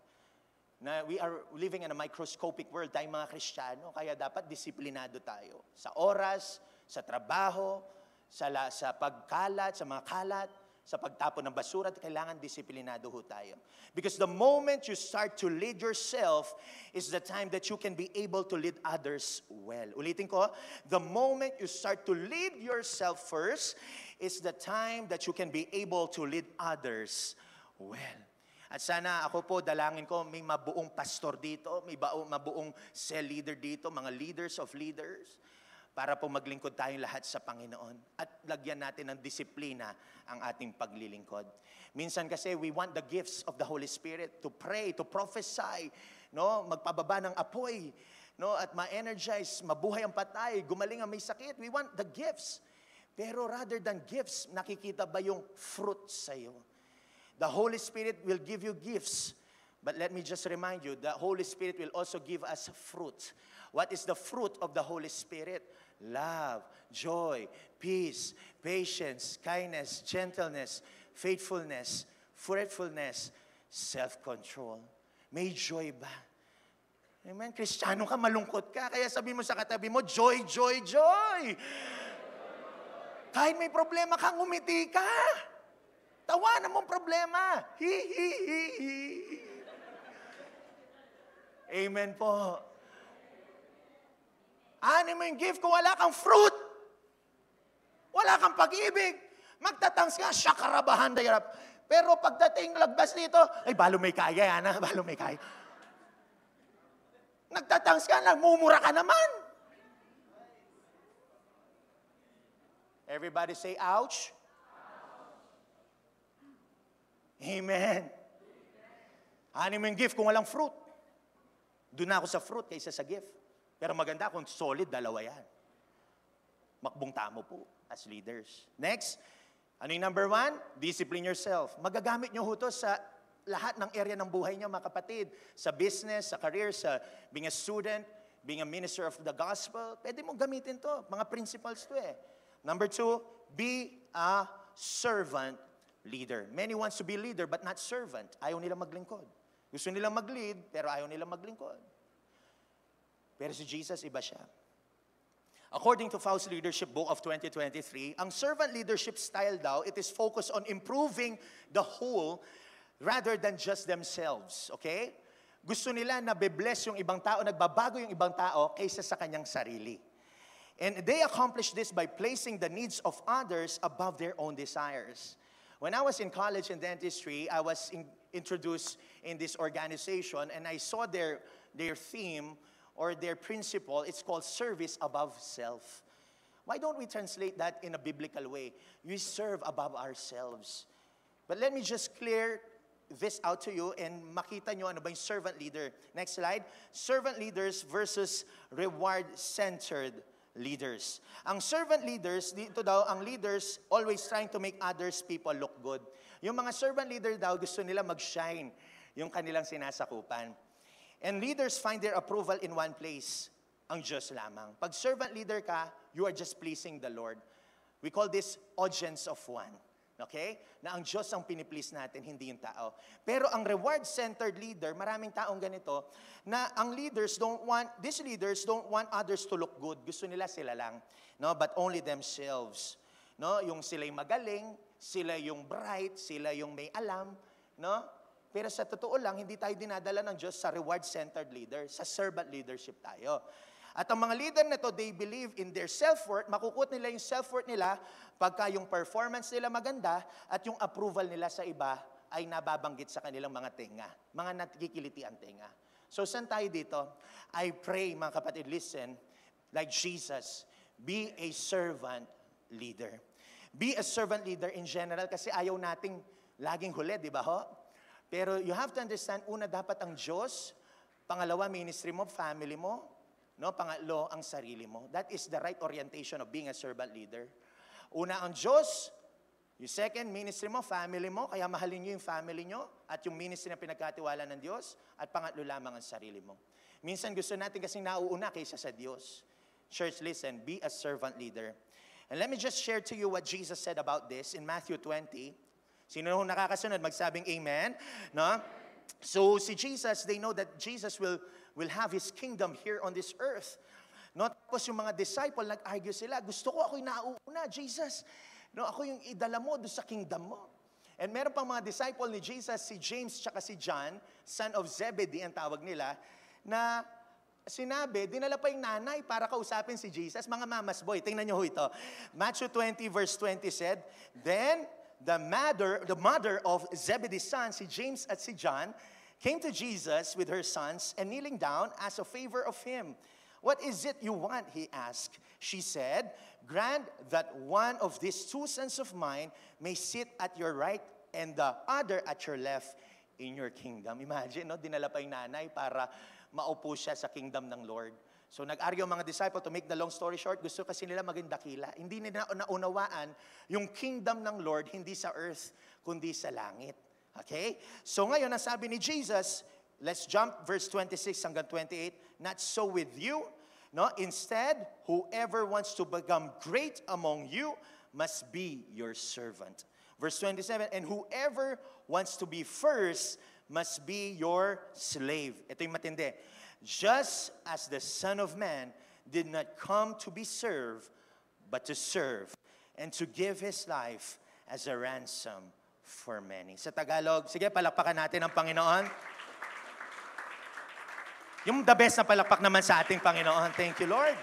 Speaker 4: Na we are living in a microscopic world, tayong mga Kristiyano, kaya dapat disiplinado tayo. Sa oras, sa trabaho, sa pagkalat, sa mga kalat, sa pagtapon ng basura, kailangan disiplinado ho tayo. Because the moment you start to lead yourself is the time that you can be able to lead others well. Ulitin ko, the moment you start to lead yourself first is the time that you can be able to lead others well. At sana ako po, dalangin ko, may mabuong pastor dito, may mabuong cell leader dito, mga leaders of leaders, para po maglingkod tayong lahat sa Panginoon. At lagyan natin ng disiplina ang ating paglilingkod. Minsan kasi, we want the gifts of the Holy Spirit to pray, to prophesy, no? Magpababa ng apoy, no? At ma-energize, mabuhay ang patay, gumaling ang may sakit. We want the gifts. Pero rather than gifts, nakikita ba yung fruit sa'yo? The Holy Spirit will give you gifts. But let me just remind you, the Holy Spirit will also give us fruit. What is the fruit of the Holy Spirit? Love, joy, peace, patience, kindness, gentleness, faithfulness, fruitfulness, self-control. May joy ba? Amen? Kristiyano ka, malungkot ka. Kaya sabi mo sa katabi mo, joy, joy, joy. Kahit may problema kang umiti ka. Tawanan mong problema. Hi, hi, hi, hi. Amen po. Ano mo yung gift kung wala kang fruit? Wala kang pag-ibig. Magtatangs ka, syakarabahan, dayarap. Pero pagdating lagbas dito, ay, balo may kaya, yana. Balo may kaya. Nagtatangs ka, nagmumura ka naman. Everybody say, ouch. Amen. Ano mo yung gift kung walang fruit? Doon na ako sa fruit kaysa sa gift. Pero maganda kung solid, dalawa yan. Makbong tamo po as leaders. Next, ano yung number 1? Discipline yourself. Magagamit nyo ho to sa lahat ng area ng buhay nyo, mga kapatid. Sa business, sa career, sa being a student, being a minister of the gospel. Pwede mo gamitin to. Mga principles to eh. Number 2, be a servant leader. Many wants to be leader but not servant. Ayaw nilang maglingkod. Gusto nilang mag-lead pero ayaw nilang maglingkod. Pero si Jesus, iba siya. According to Faust Leadership Book of 2023, ang servant leadership style daw, it is focused on improving the whole rather than just themselves. Okay? Gusto nila na be-bless yung ibang tao, nagbabago yung ibang tao kaysa sa kanyang sarili. And they accomplish this by placing the needs of others above their own desires. When I was in college in dentistry, I was introduced in this organization and I saw their theme or their principle. It's called service above self. Why don't we translate that in a biblical way? We serve above ourselves. But let me just clear this out to you and makita nyo ano ba yung servant leader. Next slide. Servant leaders versus reward-centered leaders. Ang servant leaders, dito daw, ang leaders always trying to make others people look good. Yung mga servant leader daw, gusto nila mag-shine yung kanilang sinasakupan. And leaders find their approval in one place, ang Diyos lamang. Pag servant leader ka, you are just pleasing the Lord. We call this audience of one. Okay? Na ang Diyos ang piniplease natin, hindi yung tao. Pero ang reward-centered leader, maraming taong ganito, na ang these leaders don't want others to look good. Gusto nila sila lang. No? But only themselves. No? Yung sila'y magaling, sila yung bright, sila yung may alam. No? Pero sa totoo lang, hindi tayo dinadala ng Diyos sa reward-centered leader. Sa servant leadership tayo. At ang mga leader na to, they believe in their self-worth. Makukut nila yung self-worth nila pagka yung performance nila maganda at yung approval nila sa iba ay nababanggit sa kanilang mga tenga. Mga nakikiliti ang tenga. So, saan tayo dito? I pray, mga kapatid, listen, like Jesus, be a servant leader. Be a servant leader in general kasi ayaw nating laging huli, di ba ho? Pero you have to understand, una, dapat ang Diyos. Pangalawa, ministry mo, family mo. No, pangatlo, ang sarili mo. That is the right orientation of being a servant leader. Una, ang Diyos. Yung second, ministry mo, family mo. Kaya mahalin nyo yung family nyo at yung ministry na pinagkatiwala ng Diyos. At pangatlo lamang ang sarili mo. Minsan gusto natin kasing nauuna kaysa sa Diyos. Church, listen, be a servant leader. And let me just share to you what Jesus said about this in Matthew 20. Sino nung nakakasunod, magsabing amen. No? So si Jesus, they know that Jesus will have His kingdom here on this earth. No? Tapos yung mga disciple, nag-argue sila, gusto ko ako'y nauuna, Jesus. No, ako yung idala mo doon sa kingdom mo. And meron pang mga disciple ni Jesus, si James tsaka si John, son of Zebedee ang tawag nila, na sinabi, dinala pa yung nanay para kausapin si Jesus. Mga mamas boy, tingnan nyo ho ito. Matthew 20 verse 20 said, Then the mother of Zebedee's sons, si James at si John, came to Jesus with her sons and kneeling down asked a favor of him. What is it you want? He asked. She said, Grant that one of these two sons of mine may sit at your right and the other at your left in your kingdom. Imagine, no? Dinala pa yung nanay para maupo siya sa kingdom ng Lord. So nag-argue ang mga disciple, to make the long story short, gusto kasi nila maging dakila. Hindi nila naunawaan yung kingdom ng Lord, hindi sa earth, kundi sa langit. Okay? So ngayon, nasabi ni Jesus, let's jump verse 26 hanggang 28, not so with you, no? Instead, whoever wants to become great among you must be your servant. Verse 27, and whoever wants to be first must be your slave. Ito yung matindi. Just as the Son of Man did not come to be served, but to serve, and to give His life as a ransom for many. Sa Tagalog, sige, palakpakan natin ang Panginoon. Yung the best na palakpak naman sa ating Panginoon. Thank you, Lord.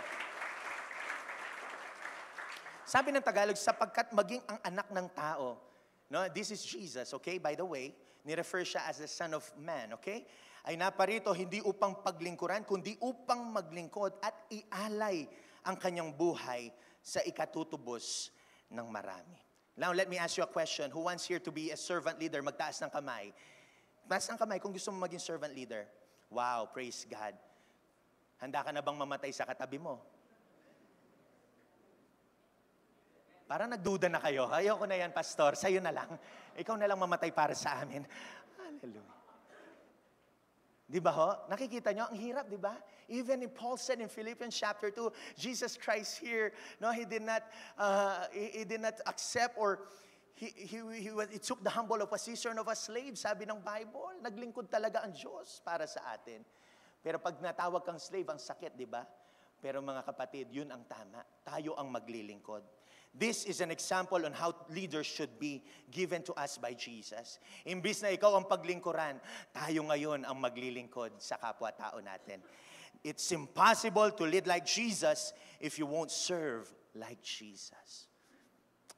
Speaker 4: Sabi ng Tagalog, sapagkat maging ang anak ng tao. No, this is Jesus, okay? By the way, ni-refer siya as the Son of Man, okay? Ay naparito hindi upang paglingkuran, kundi upang maglingkod at ialay ang kanyang buhay sa ikatutubos ng marami. Now, let me ask you a question. Who wants here to be a servant leader? Magtaas ng kamay. Taas ng kamay kung gusto mo maging servant leader. Wow, praise God. Handa ka na bang mamatay sa katabi mo? Parang nagduda na kayo. Ayoko na yan, pastor. Sa'yo na lang. Ikaw na lang mamatay para sa amin. Hallelujah. Di ba ho? Nakikita nyo, ang hirap, di ba? Even in Paul said in Philippians chapter 2, Jesus Christ here, no, he did not accept or he took the humble position of a slave, sabi ng Bible. Naglingkod talaga ang Diyos para sa atin. Pero pag natawag kang slave, ang sakit, di ba? Pero mga kapatid, yun ang tama. Tayo ang maglilingkod. This is an example on how leaders should be given to us by Jesus. Imbis na ikaw ang paglingkuran, tayo ngayon ang maglilingkod sa kapwa-tao natin. It's impossible to lead like Jesus if you won't serve like Jesus.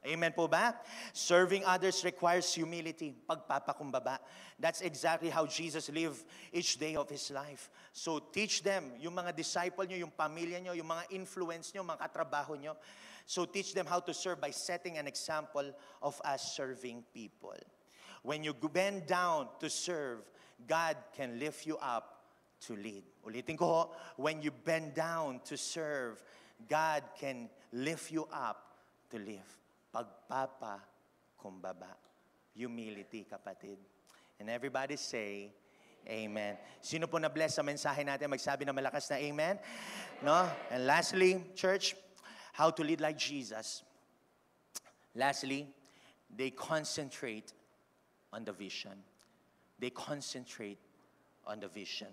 Speaker 4: Amen po ba? Serving others requires humility, pagpapakumbaba. That's exactly how Jesus lived each day of His life. So teach them, yung mga disciple nyo, yung pamilya nyo, yung mga influence nyo, mga katrabaho nyo. So teach them how to serve by setting an example of us serving people. When you bend down to serve, God can lift you up to lead. Ulitin ko ho, when you bend down to serve, God can lift you up to live. Pagpapakumbaba. Humility, kapatid. And everybody say, Amen. Sino po na-bless sa mensahe natin? Magsabi na malakas na Amen. No? And lastly, church, how to lead like Jesus. Lastly, They concentrate on the vision. They concentrate on the vision.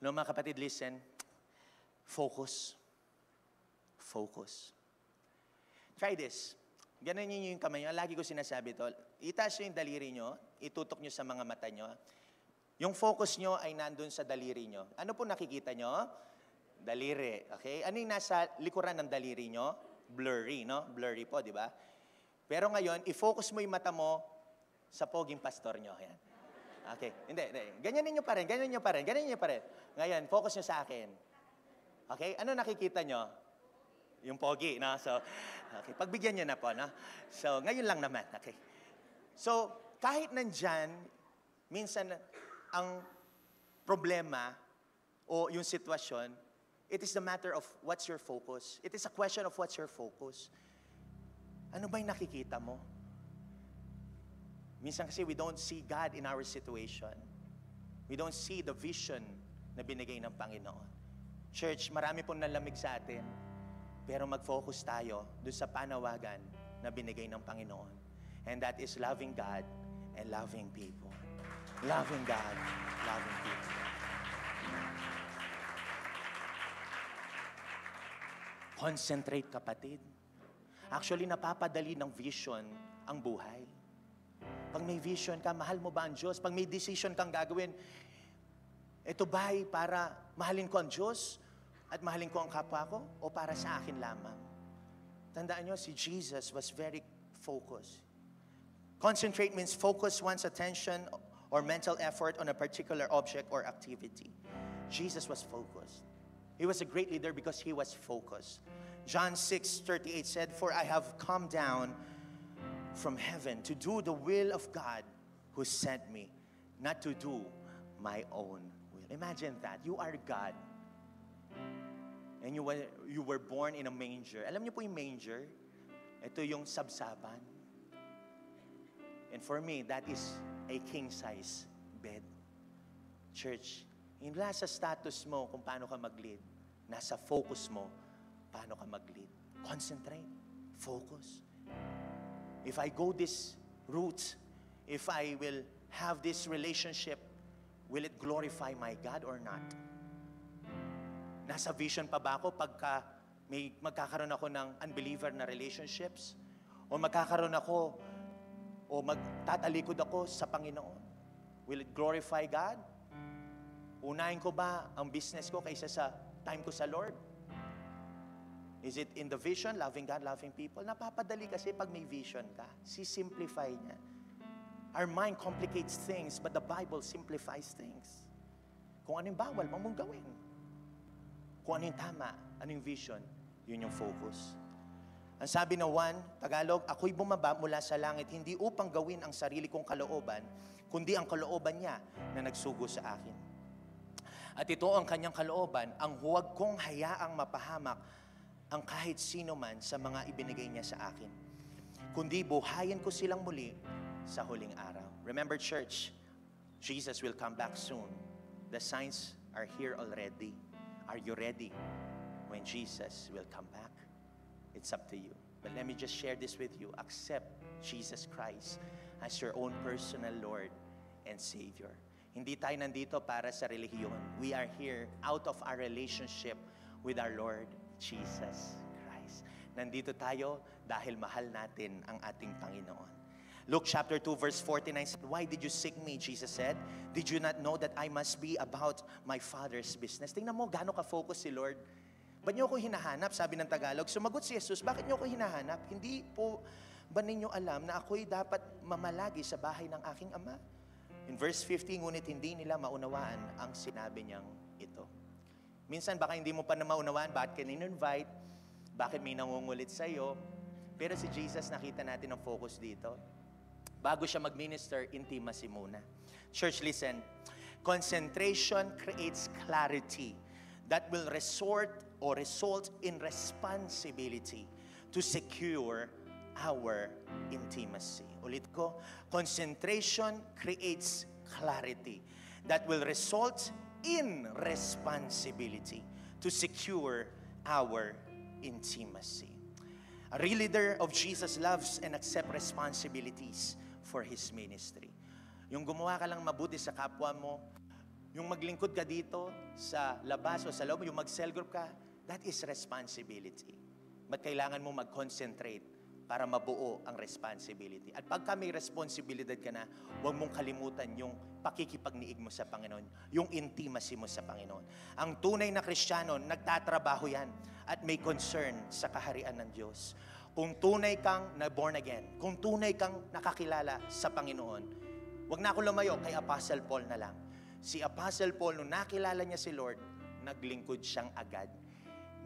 Speaker 4: No, mga kapatid, listen. Focus. Focus. Try this. Ganon niyo yung kamay nyo. Lagi ko sinasabi to. Itaas nyo yung daliri nyo. Itutok nyo sa mga mata nyo. Yung focus nyo ay nandun sa daliri nyo. Ano po nakikita nyo? Daliri. Okay? Ano yung nasa likuran ng daliri nyo? Blurry, no? Blurry po, di ba? Pero ngayon, i-focus mo yung mata mo sa poging pastor nyo. Ayan. Okay. Hindi. Ganyan ninyo pa rin. Ganyan nyo pa rin. Ganyan nyo pa rin. Ngayon, focus nyo sa akin. Okay? Ano nakikita nyo? Yung pogi, no? So, okay. Pagbigyan nyo na po, no? So, ngayon lang naman. Okay. So, kahit nandyan, minsan, ang problema o yung sitwasyon, it is the matter of what's your focus. It is a question of what's your focus. Ano ba yung nakikita mo? Minsan kasi we don't see God in our situation. We don't see the vision na binigay ng Panginoon. Church, marami pong nalamig sa atin. Pero mag-focus tayo doon sa panawagan na binigay ng Panginoon. And that is loving God and loving people. Loving God, loving people. Concentrate, kapatid. Actually, napapadali ng vision ang buhay. Pag may vision ka, mahal mo ba ang Diyos? Pag may decision kang gagawin, ito ba'y para mahalin ko ang Diyos at mahalin ko ang kapwa ko o para sa akin lamang? Tandaan nyo, si Jesus was very focused. Concentrate means focus one's attention or mental effort on a particular object or activity. Jesus was focused. He was a great leader because he was focused. John 6:38 said, "For I have come down from heaven to do the will of God who sent me, not to do my own will." Imagine that. You are God. And you were born in a manger. Alam niyo po yung manger? Ito yung sabsaban. And for me, that is a king-size bed. Church, hindi sa status mo kung paano ka mag-lead. Nasa focus mo, paano ka mag-lead. Concentrate. Focus. If I go this route, if I will have this relationship, will it glorify my God or not? Nasa vision pa ba ako pagka magkakaroon ako ng unbeliever na relationships? O magkakaroon ako, o magtatalikod ako sa Panginoon? Will it glorify God? Unahin ko ba ang business ko kaysa sa time ko sa Lord? Is it in the vision, loving God, loving people? Napapadali kasi pag may vision ka. Si-simplify niya. Our mind complicates things, but the Bible simplifies things. Kung ano yung bawal, mong gawin. Kung ano yung tama, ano yung vision, yun yung focus. Ang sabi na 1, Tagalog, ako'y bumaba mula sa langit, hindi upang gawin ang sarili kong kalooban, kundi ang kalooban niya na nagsugo sa akin. At ito ang kanyang kalooban, ang huwag kong hayaang mapahamak ang kahit sino man sa mga ibinigay niya sa akin, kundi buhayin ko silang muli sa huling araw. Remember, church, Jesus will come back soon. The signs are here already. Are you ready when Jesus will come back? It's up to you. But let me just share this with you. Accept Jesus Christ as your own personal Lord and Savior. Hindi tayo nandito para sa relihiyon. We are here out of our relationship with our Lord Jesus Christ. Nandito tayo dahil mahal natin ang ating Panginoon. Luke chapter 2 verse 49 said, "Why did you seek me?" Jesus said. "Did you not know that I must be about my Father's business?" Tingnan mo, gaano ka-focus si Lord. Ba't niyo ako hinahanap? Sabi ng Tagalog. Sumagot si Jesus, bakit niyo ako hinahanap? Hindi po ba ninyo alam na ako'y dapat mamalagi sa bahay ng aking Ama? In verse 15, ngunit hindi nila maunawaan ang sinabi niyang ito. Minsan baka hindi mo pa na maunawaan, bakit ka in-invite, bakit may nangungulit sa'yo. Pero si Jesus, nakita natin ang focus dito. Bago siya mag-minister, intimacy muna. Church, listen. Concentration creates clarity that will result in responsibility to secure our intimacy. Ulit ko, concentration creates clarity that will result in responsibility to secure our intimacy. A real leader of Jesus loves and accepts responsibilities for his ministry. Yung gumawa ka lang mabuti sa kapwa mo, yung maglingkod ka dito sa labas o sa loob, yung mag-cell group ka, that is responsibility. But kailangan mo mag-concentrate para mabuo ang responsibility. At pagka may responsibilidad ka na, huwag mong kalimutan yung pakikipagniig mo sa Panginoon, yung intimacy mo sa Panginoon. Ang tunay na Kristiyano, nagtatrabaho yan at may concern sa kaharian ng Diyos. Kung tunay kang na born again, kung tunay kang nakakilala sa Panginoon, huwag na ako lumayo kay Apostle Paul na lang. Si Apostle Paul, nung nakilala niya si Lord, naglingkod siyang agad.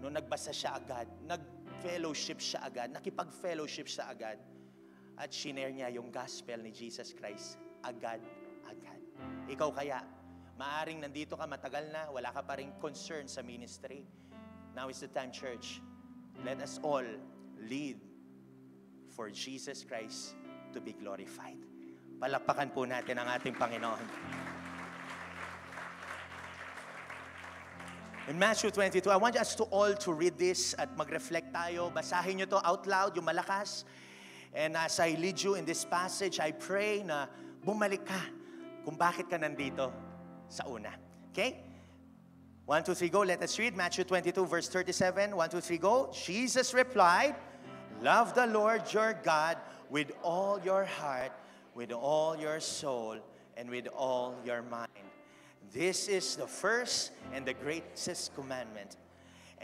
Speaker 4: Nung nagbasa siya agad, nag-fellowship siya agad, nakipag-fellowship siya agad, at shinare niya yung gospel ni Jesus Christ agad-agad. Ikaw kaya, maaring nandito ka matagal na, wala ka pa rin concern sa ministry. Now is the time, church. Let us all lead for Jesus Christ to be glorified. Palakpakan po natin ang ating Panginoon. In Matthew 22, I want us to all to read this at mag-reflect tayo. Basahin nyo to out loud, yung malakas. And as I lead you in this passage, I pray na bumalik ka kung bakit ka nandito sa una. Okay? 1, 2, 3, go. Let us read Matthew 22, verse 37. 1, 2, 3, go. Jesus replied, "Love the Lord your God with all your heart, with all your soul, and with all your mind. This is the first and the greatest commandment.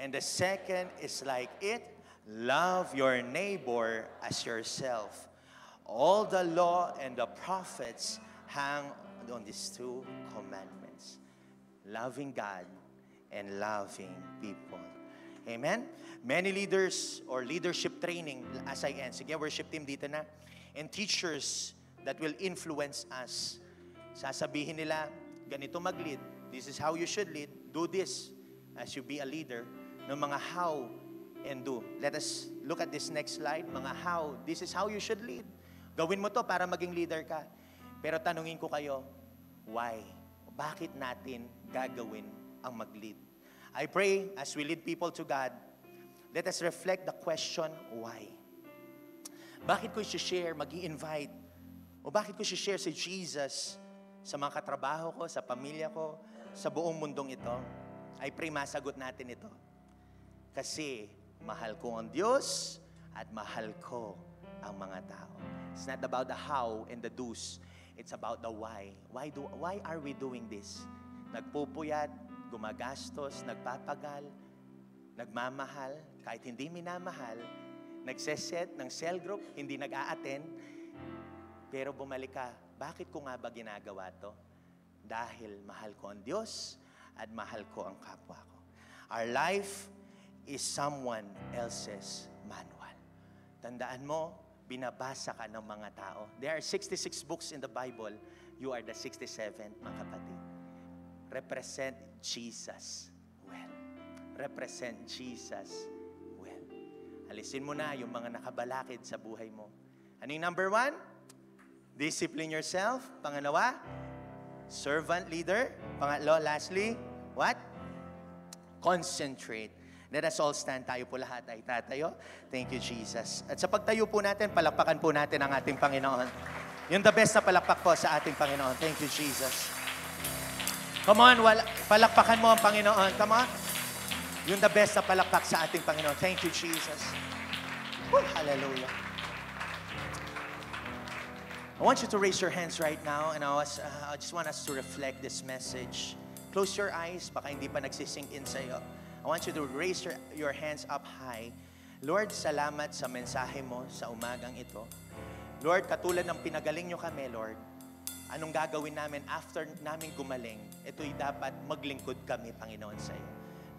Speaker 4: And the second is like it, love your neighbor as yourself. All the law and the prophets hang on these two commandments. Loving God and loving people." Amen? Many leaders or leadership training, as I end, sige, worship team dito na, and teachers that will influence us. Sasabihin nila, ganito mag-lead. This is how you should lead. Do this as you be a leader. No, mga how and do. Let us look at this next slide. Mga how. This is how you should lead. Gawin mo to para maging leader ka. Pero tanungin ko kayo, why? Bakit natin gagawin ang mag-lead? I pray as we lead people to God, let us reflect the question, why? Bakit ko i-share, mag-i-invite? O bakit ko i-share si Jesus sa mga katrabaho ko, sa pamilya ko, sa buong mundong ito? I pray masagot natin ito. Kasi mahal ko ang Diyos at mahal ko ang mga tao. It's not about the how and the do's. It's about the why. Why are we doing this? Nagpupuyat, gumagastos, nagpapagal, nagmamahal, kahit hindi minamahal, nagseset ng cell group, hindi nag-a-attend, pero bumalik ka. Bakit ko nga ba ginagawa to? Dahil mahal ko ang Diyos at mahal ko ang kapwa ko. Our life is someone else's manual. Tandaan mo, binabasa ka ng mga tao. There are 66 books in the Bible. You are the 67th, mga kapatid. Represent Jesus well. Represent Jesus well. Alisin mo na yung mga nakabalakid sa buhay mo. Ano yung number 1? Discipline yourself. Pangalawa, servant leader. Pangatlo, lastly, what? Concentrate. Let us all stand. Tayo po lahat ay tatayo. Thank you, Jesus. At sa pagtayo po natin, palakpakan po natin ang ating Panginoon. Yung the best na palakpak po sa ating Panginoon. Thank you, Jesus. Come on, palakpakan mo ang Panginoon. Come on. Yung the best na palakpak sa ating Panginoon. Thank you, Jesus. Woo, hallelujah. I want you to raise your hands right now, and I just want us to reflect this message. Close your eyes, baka hindi pa nagsisink in sa'yo. I want you to raise your hands up high. Lord, salamat sa mensahe mo sa umagang ito. Lord, katulad ng pinagaling nyo kami, Lord, anong gagawin namin after namin gumaling? Ito'y dapat maglingkod kami, Panginoon, sa iyo.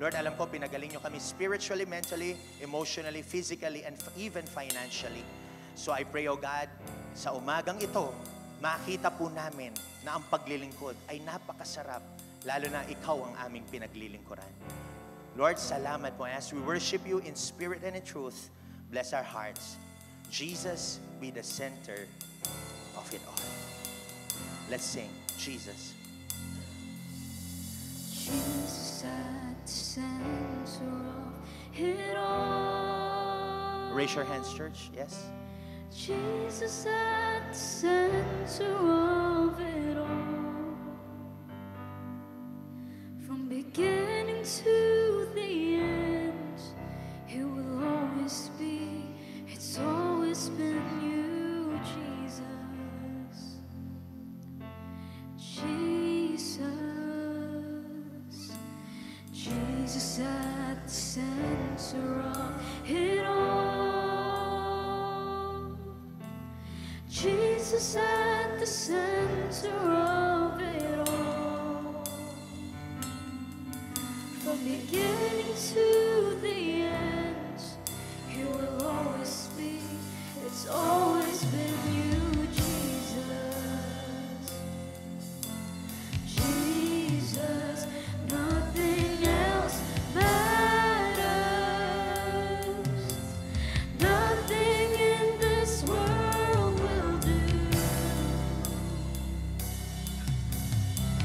Speaker 4: Lord, alam ko, pinagaling nyo kami spiritually, mentally, emotionally, physically, and even financially. So I pray, O God, sa umagang ito, makita po namin na ang paglilingkod ay napakasarap, lalo na ikaw ang aming pinaglilingkuran. Lord, salamat po. As we worship you in spirit and in truth, bless our hearts. Jesus be the center of it all. Let's sing, Jesus.
Speaker 2: Jesus at the center of it all.
Speaker 4: Raise your hands, church. Yes.
Speaker 2: Jesus at the center of it all. From beginning to the end, He will always be. It's always been you, Jesus. Jesus. Jesus at the center of it all. Jesus at the center of it all. From beginning to the end, He will always be. It's always been you, Jesus. Jesus, nothing else matters. Nothing in this world will do.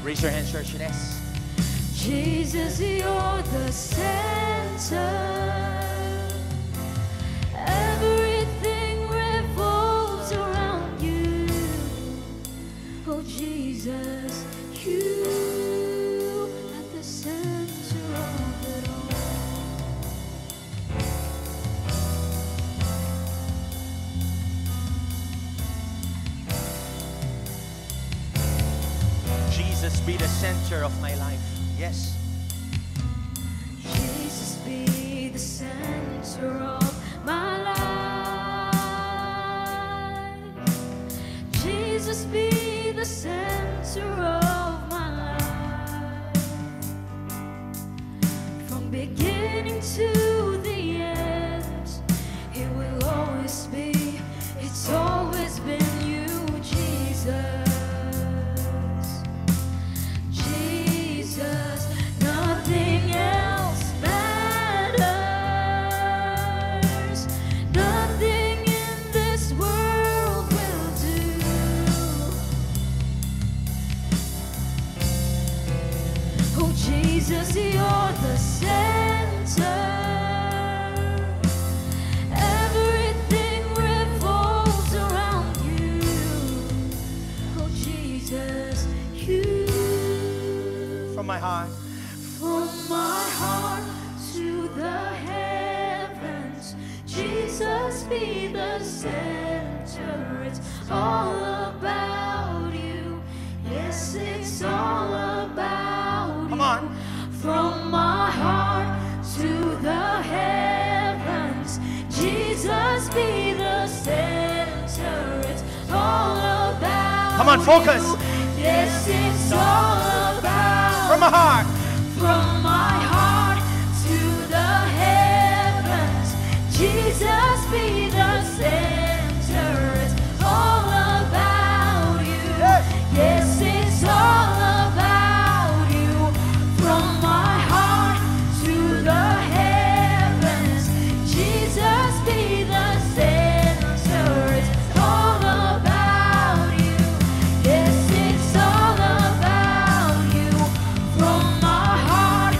Speaker 4: Raise your hands, church. Yes.
Speaker 2: Jesus, you're the center. Everything revolves around you. Oh, Jesus, you at the center of it all.
Speaker 4: Jesus, be the center of my life. Yes.
Speaker 2: Jesus, be the center of my life. Jesus, be the center of my life. From beginning to the end, He will always be. It's always been you, Jesus. Jesus, nothing else matters. Nothing in this world will do. Oh, Jesus, you're the center. Everything revolves around you. Oh, Jesus, you.
Speaker 4: From my heart.
Speaker 2: From my heart to the heavens, Jesus, be the center. It's all about you. Yes, it's all about you.
Speaker 4: Come on.
Speaker 2: From my heart to the heavens, Jesus, be the center. It's all about.
Speaker 4: Come on, focus.
Speaker 2: you. Yes, it's all about.
Speaker 4: From my heart.
Speaker 2: From my heart to the heavens, Jesus, be the center. It's all about you. Yes, it's all about you. From my heart to the heavens, Jesus, be the center. It's all about you. Yes, it's all about you. From my heart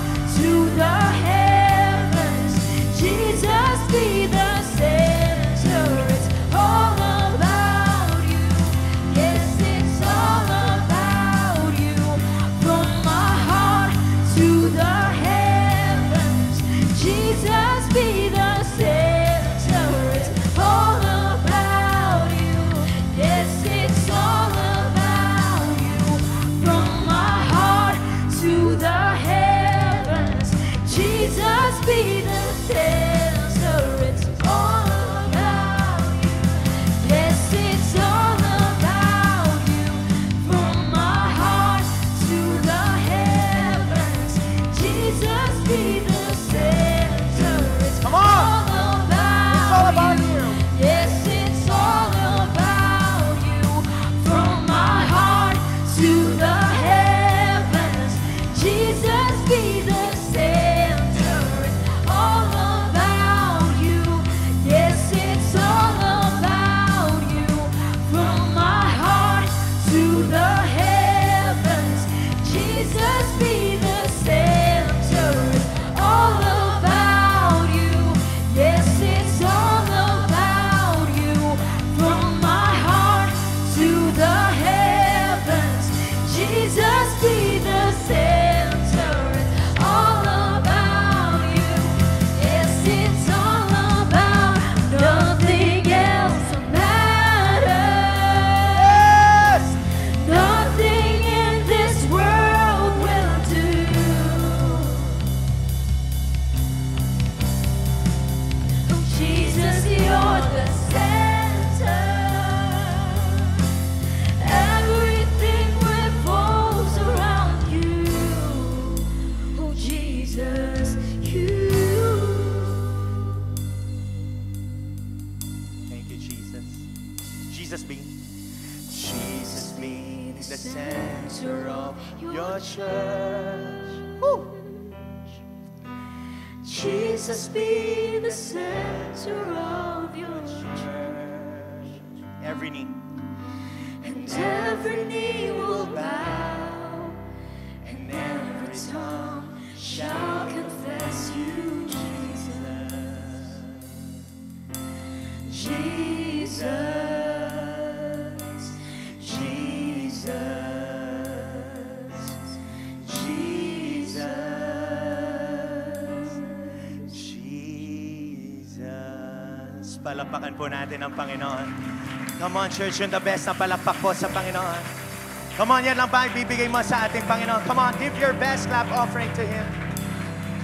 Speaker 4: the center of your church. Woo!
Speaker 2: Jesus, be the center of your church.
Speaker 4: Every knee.
Speaker 2: And every knee will bow, and every tongue shall confess you, Jesus. Jesus, Jesus, Jesus,
Speaker 4: Jesus. Palakpakan po natin ang Panginoon. Come on, church, yung the best na palakpak po sa Panginoon. Come on, yan lang ba ibibigay mo sa ating Panginoon? Come on, give your best clap offering to Him.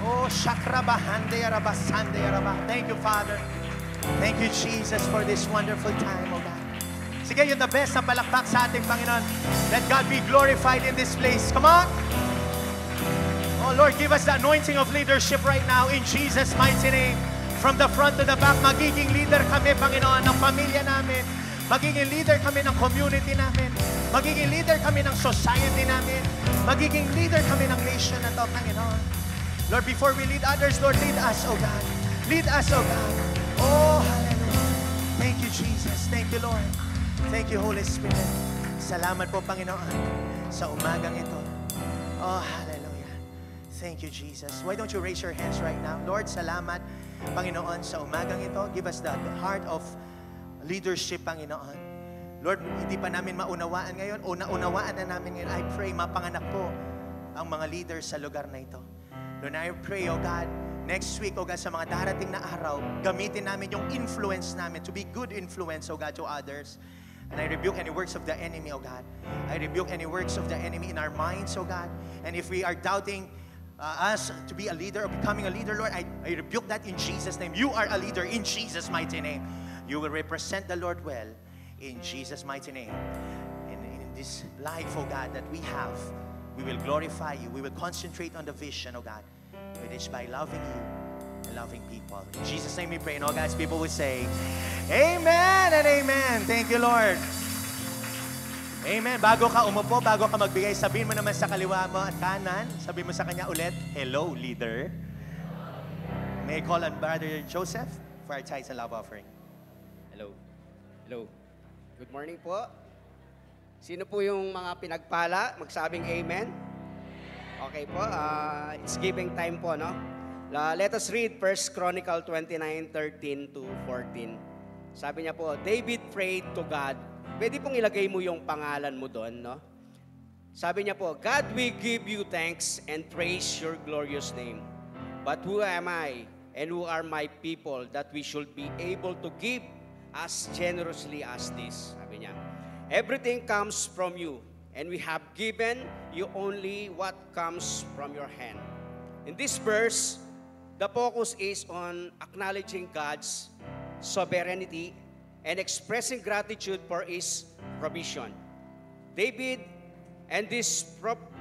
Speaker 4: Oh, shakrabahande yarabasande yaraba. Thank you, Father. Thank you, Jesus, for this wonderful time, oh God. Sige, yung the best na palakpak sa ating Panginoon. Let God be glorified in this place. Come on. Oh, Lord, give us the anointing of leadership right now in Jesus' mighty name. From the front to the back, magiging leader kami, Panginoon, ng pamilya namin. Magiging leader kami ng community namin. Magiging leader kami ng society namin. Magiging leader kami ng nation na to, Panginoon. Lord, before we lead others, Lord, lead us, oh God. Lead us, oh God. Oh, hallelujah. Thank you, Jesus. Thank you, Lord. Thank you, Holy Spirit. Salamat po, Panginoon, sa umagang ito. Oh, hallelujah. Thank you, Jesus. Why don't you raise your hands right now? Lord, salamat, Panginoon, sa umagang ito. Give us the heart of leadership, Panginoon. Lord, hindi pa namin maunawaan ngayon o naunawaan na namin ngayon. I pray, mapanganak po ang mga leaders sa lugar na ito. Lord, I pray, oh God, next week, oh God, sa mga darating na araw, gamitin namin yung influence namin to be good influence, oh God, to others. And I rebuke any works of the enemy, oh God. I rebuke any works of the enemy in our minds, oh God. And if we are doubting us to be a leader or becoming a leader, Lord, I rebuke that in Jesus' name. You are a leader in Jesus' mighty name. You will represent the Lord well in Jesus' mighty name. And in this life, oh God, that we have, we will glorify you. We will concentrate on the vision, oh God. It is by loving you and loving people. In Jesus' name we pray. And all God's people will say, Amen and Amen. Thank you, Lord. Amen. Bago ka umupo, bago ka magbigay, sabihin mo naman sa kaliwa mo at kanan, sabihin mo sa kanya ulit, hello, leader. May I call on Brother Joseph for our tithes and love offering.
Speaker 5: Hello. Hello. Good morning po. Sino po yung mga pinagpala? Magsabing amen. Okay po. It's giving time po, no? Let us read 1 Chronicle 29:13 to 14. Sabi niya po, David prayed to God. Pwede pong ilagay mo yung pangalan mo doon, no? Sabi niya po, God, we give you thanks and praise your glorious name. But who am I and who are my people that we should be able to give as generously as this? Sabi niya, everything comes from you, and we have given you only what comes from your hand. In this verse, the focus is on acknowledging God's sovereignty and expressing gratitude for His provision. David, and this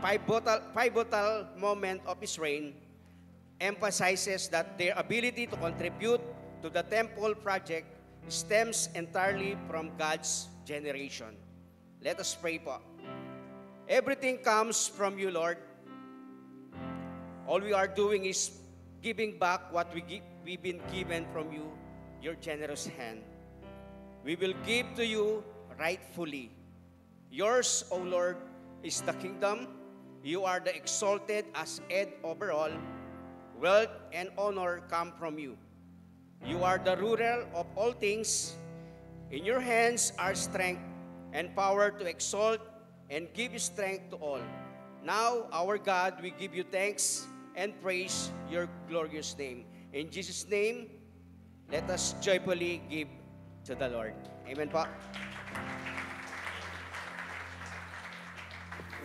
Speaker 5: pivotal moment of his reign, emphasizes that their ability to contribute to the temple project stems entirely from God's generation. Let us pray po. Everything comes from you, Lord. All we are doing is giving back what we've been given from you, your generous hand. We will give to you rightfully. Yours, O Lord, is the kingdom. You are the exalted as head over all. Wealth and honor come from you. You are the ruler of all things. In your hands are strength and power to exalt and give strength to all. Now, our God, we give you thanks and praise your glorious name. In Jesus' name, let us joyfully give to the Lord. Amen po.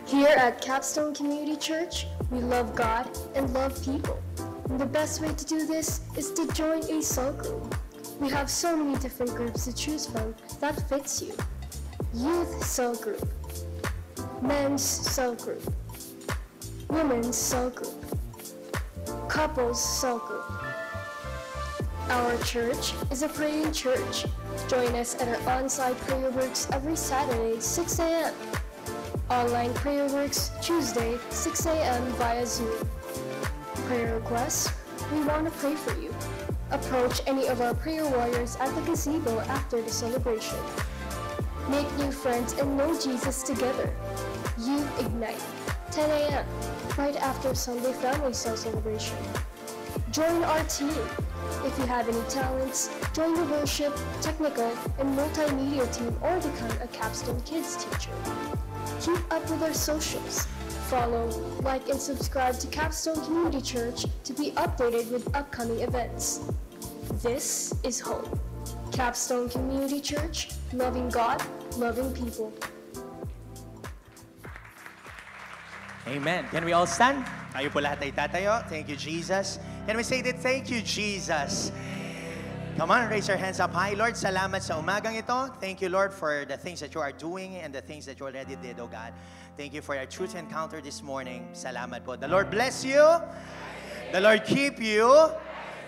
Speaker 6: Here at Capstone Community Church, we love God and love people. And the best way to do this is to join a cell group. We have so many different groups to choose from that fits you. Youth cell group, men's cell group, women's cell group, couples cell group. Our church is a praying church. Join us at our on-site prayer works every Saturday, 6 a.m. Online prayer works Tuesday, 6 a.m. via Zoom. Prayer requests? We want to pray for you. Approach any of our prayer warriors at the gazebo after the celebration. Make new friends and know Jesus together. Youth Ignite, 10 a.m., right after Sunday Family Cell celebration. Join our team. If you have any talents, join the worship, technical, and multimedia team or become a Capstone Kids teacher. Keep up with our socials. Follow, like, and subscribe to Capstone Community Church to be updated with upcoming events. This is Hope. Capstone Community Church, loving God, loving people.
Speaker 4: Amen. Can we all stand? Tayo po lahat ay tatayo. Thank you, Jesus. Can we say that, thank you, Jesus? Come on, raise your hands up high. Lord, salamat sa umagang ito. Thank you, Lord, for the things that you are doing and the things that you already did, oh God. Thank you for our truth encounter this morning. Salamat po. The Lord bless you. The Lord keep you.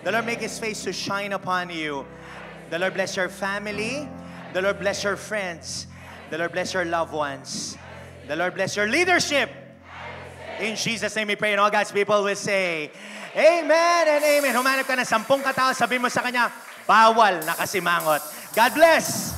Speaker 4: The Lord make His face to shine upon you. The Lord bless your family. The Lord bless your friends. The Lord bless your loved ones. The Lord bless your leadership. In Jesus' name we pray, and all God's people will say, Amen and Amen. Humanap ka ng 10 katao, sabihin mo sa kanya, bawal na kasimangot. God bless!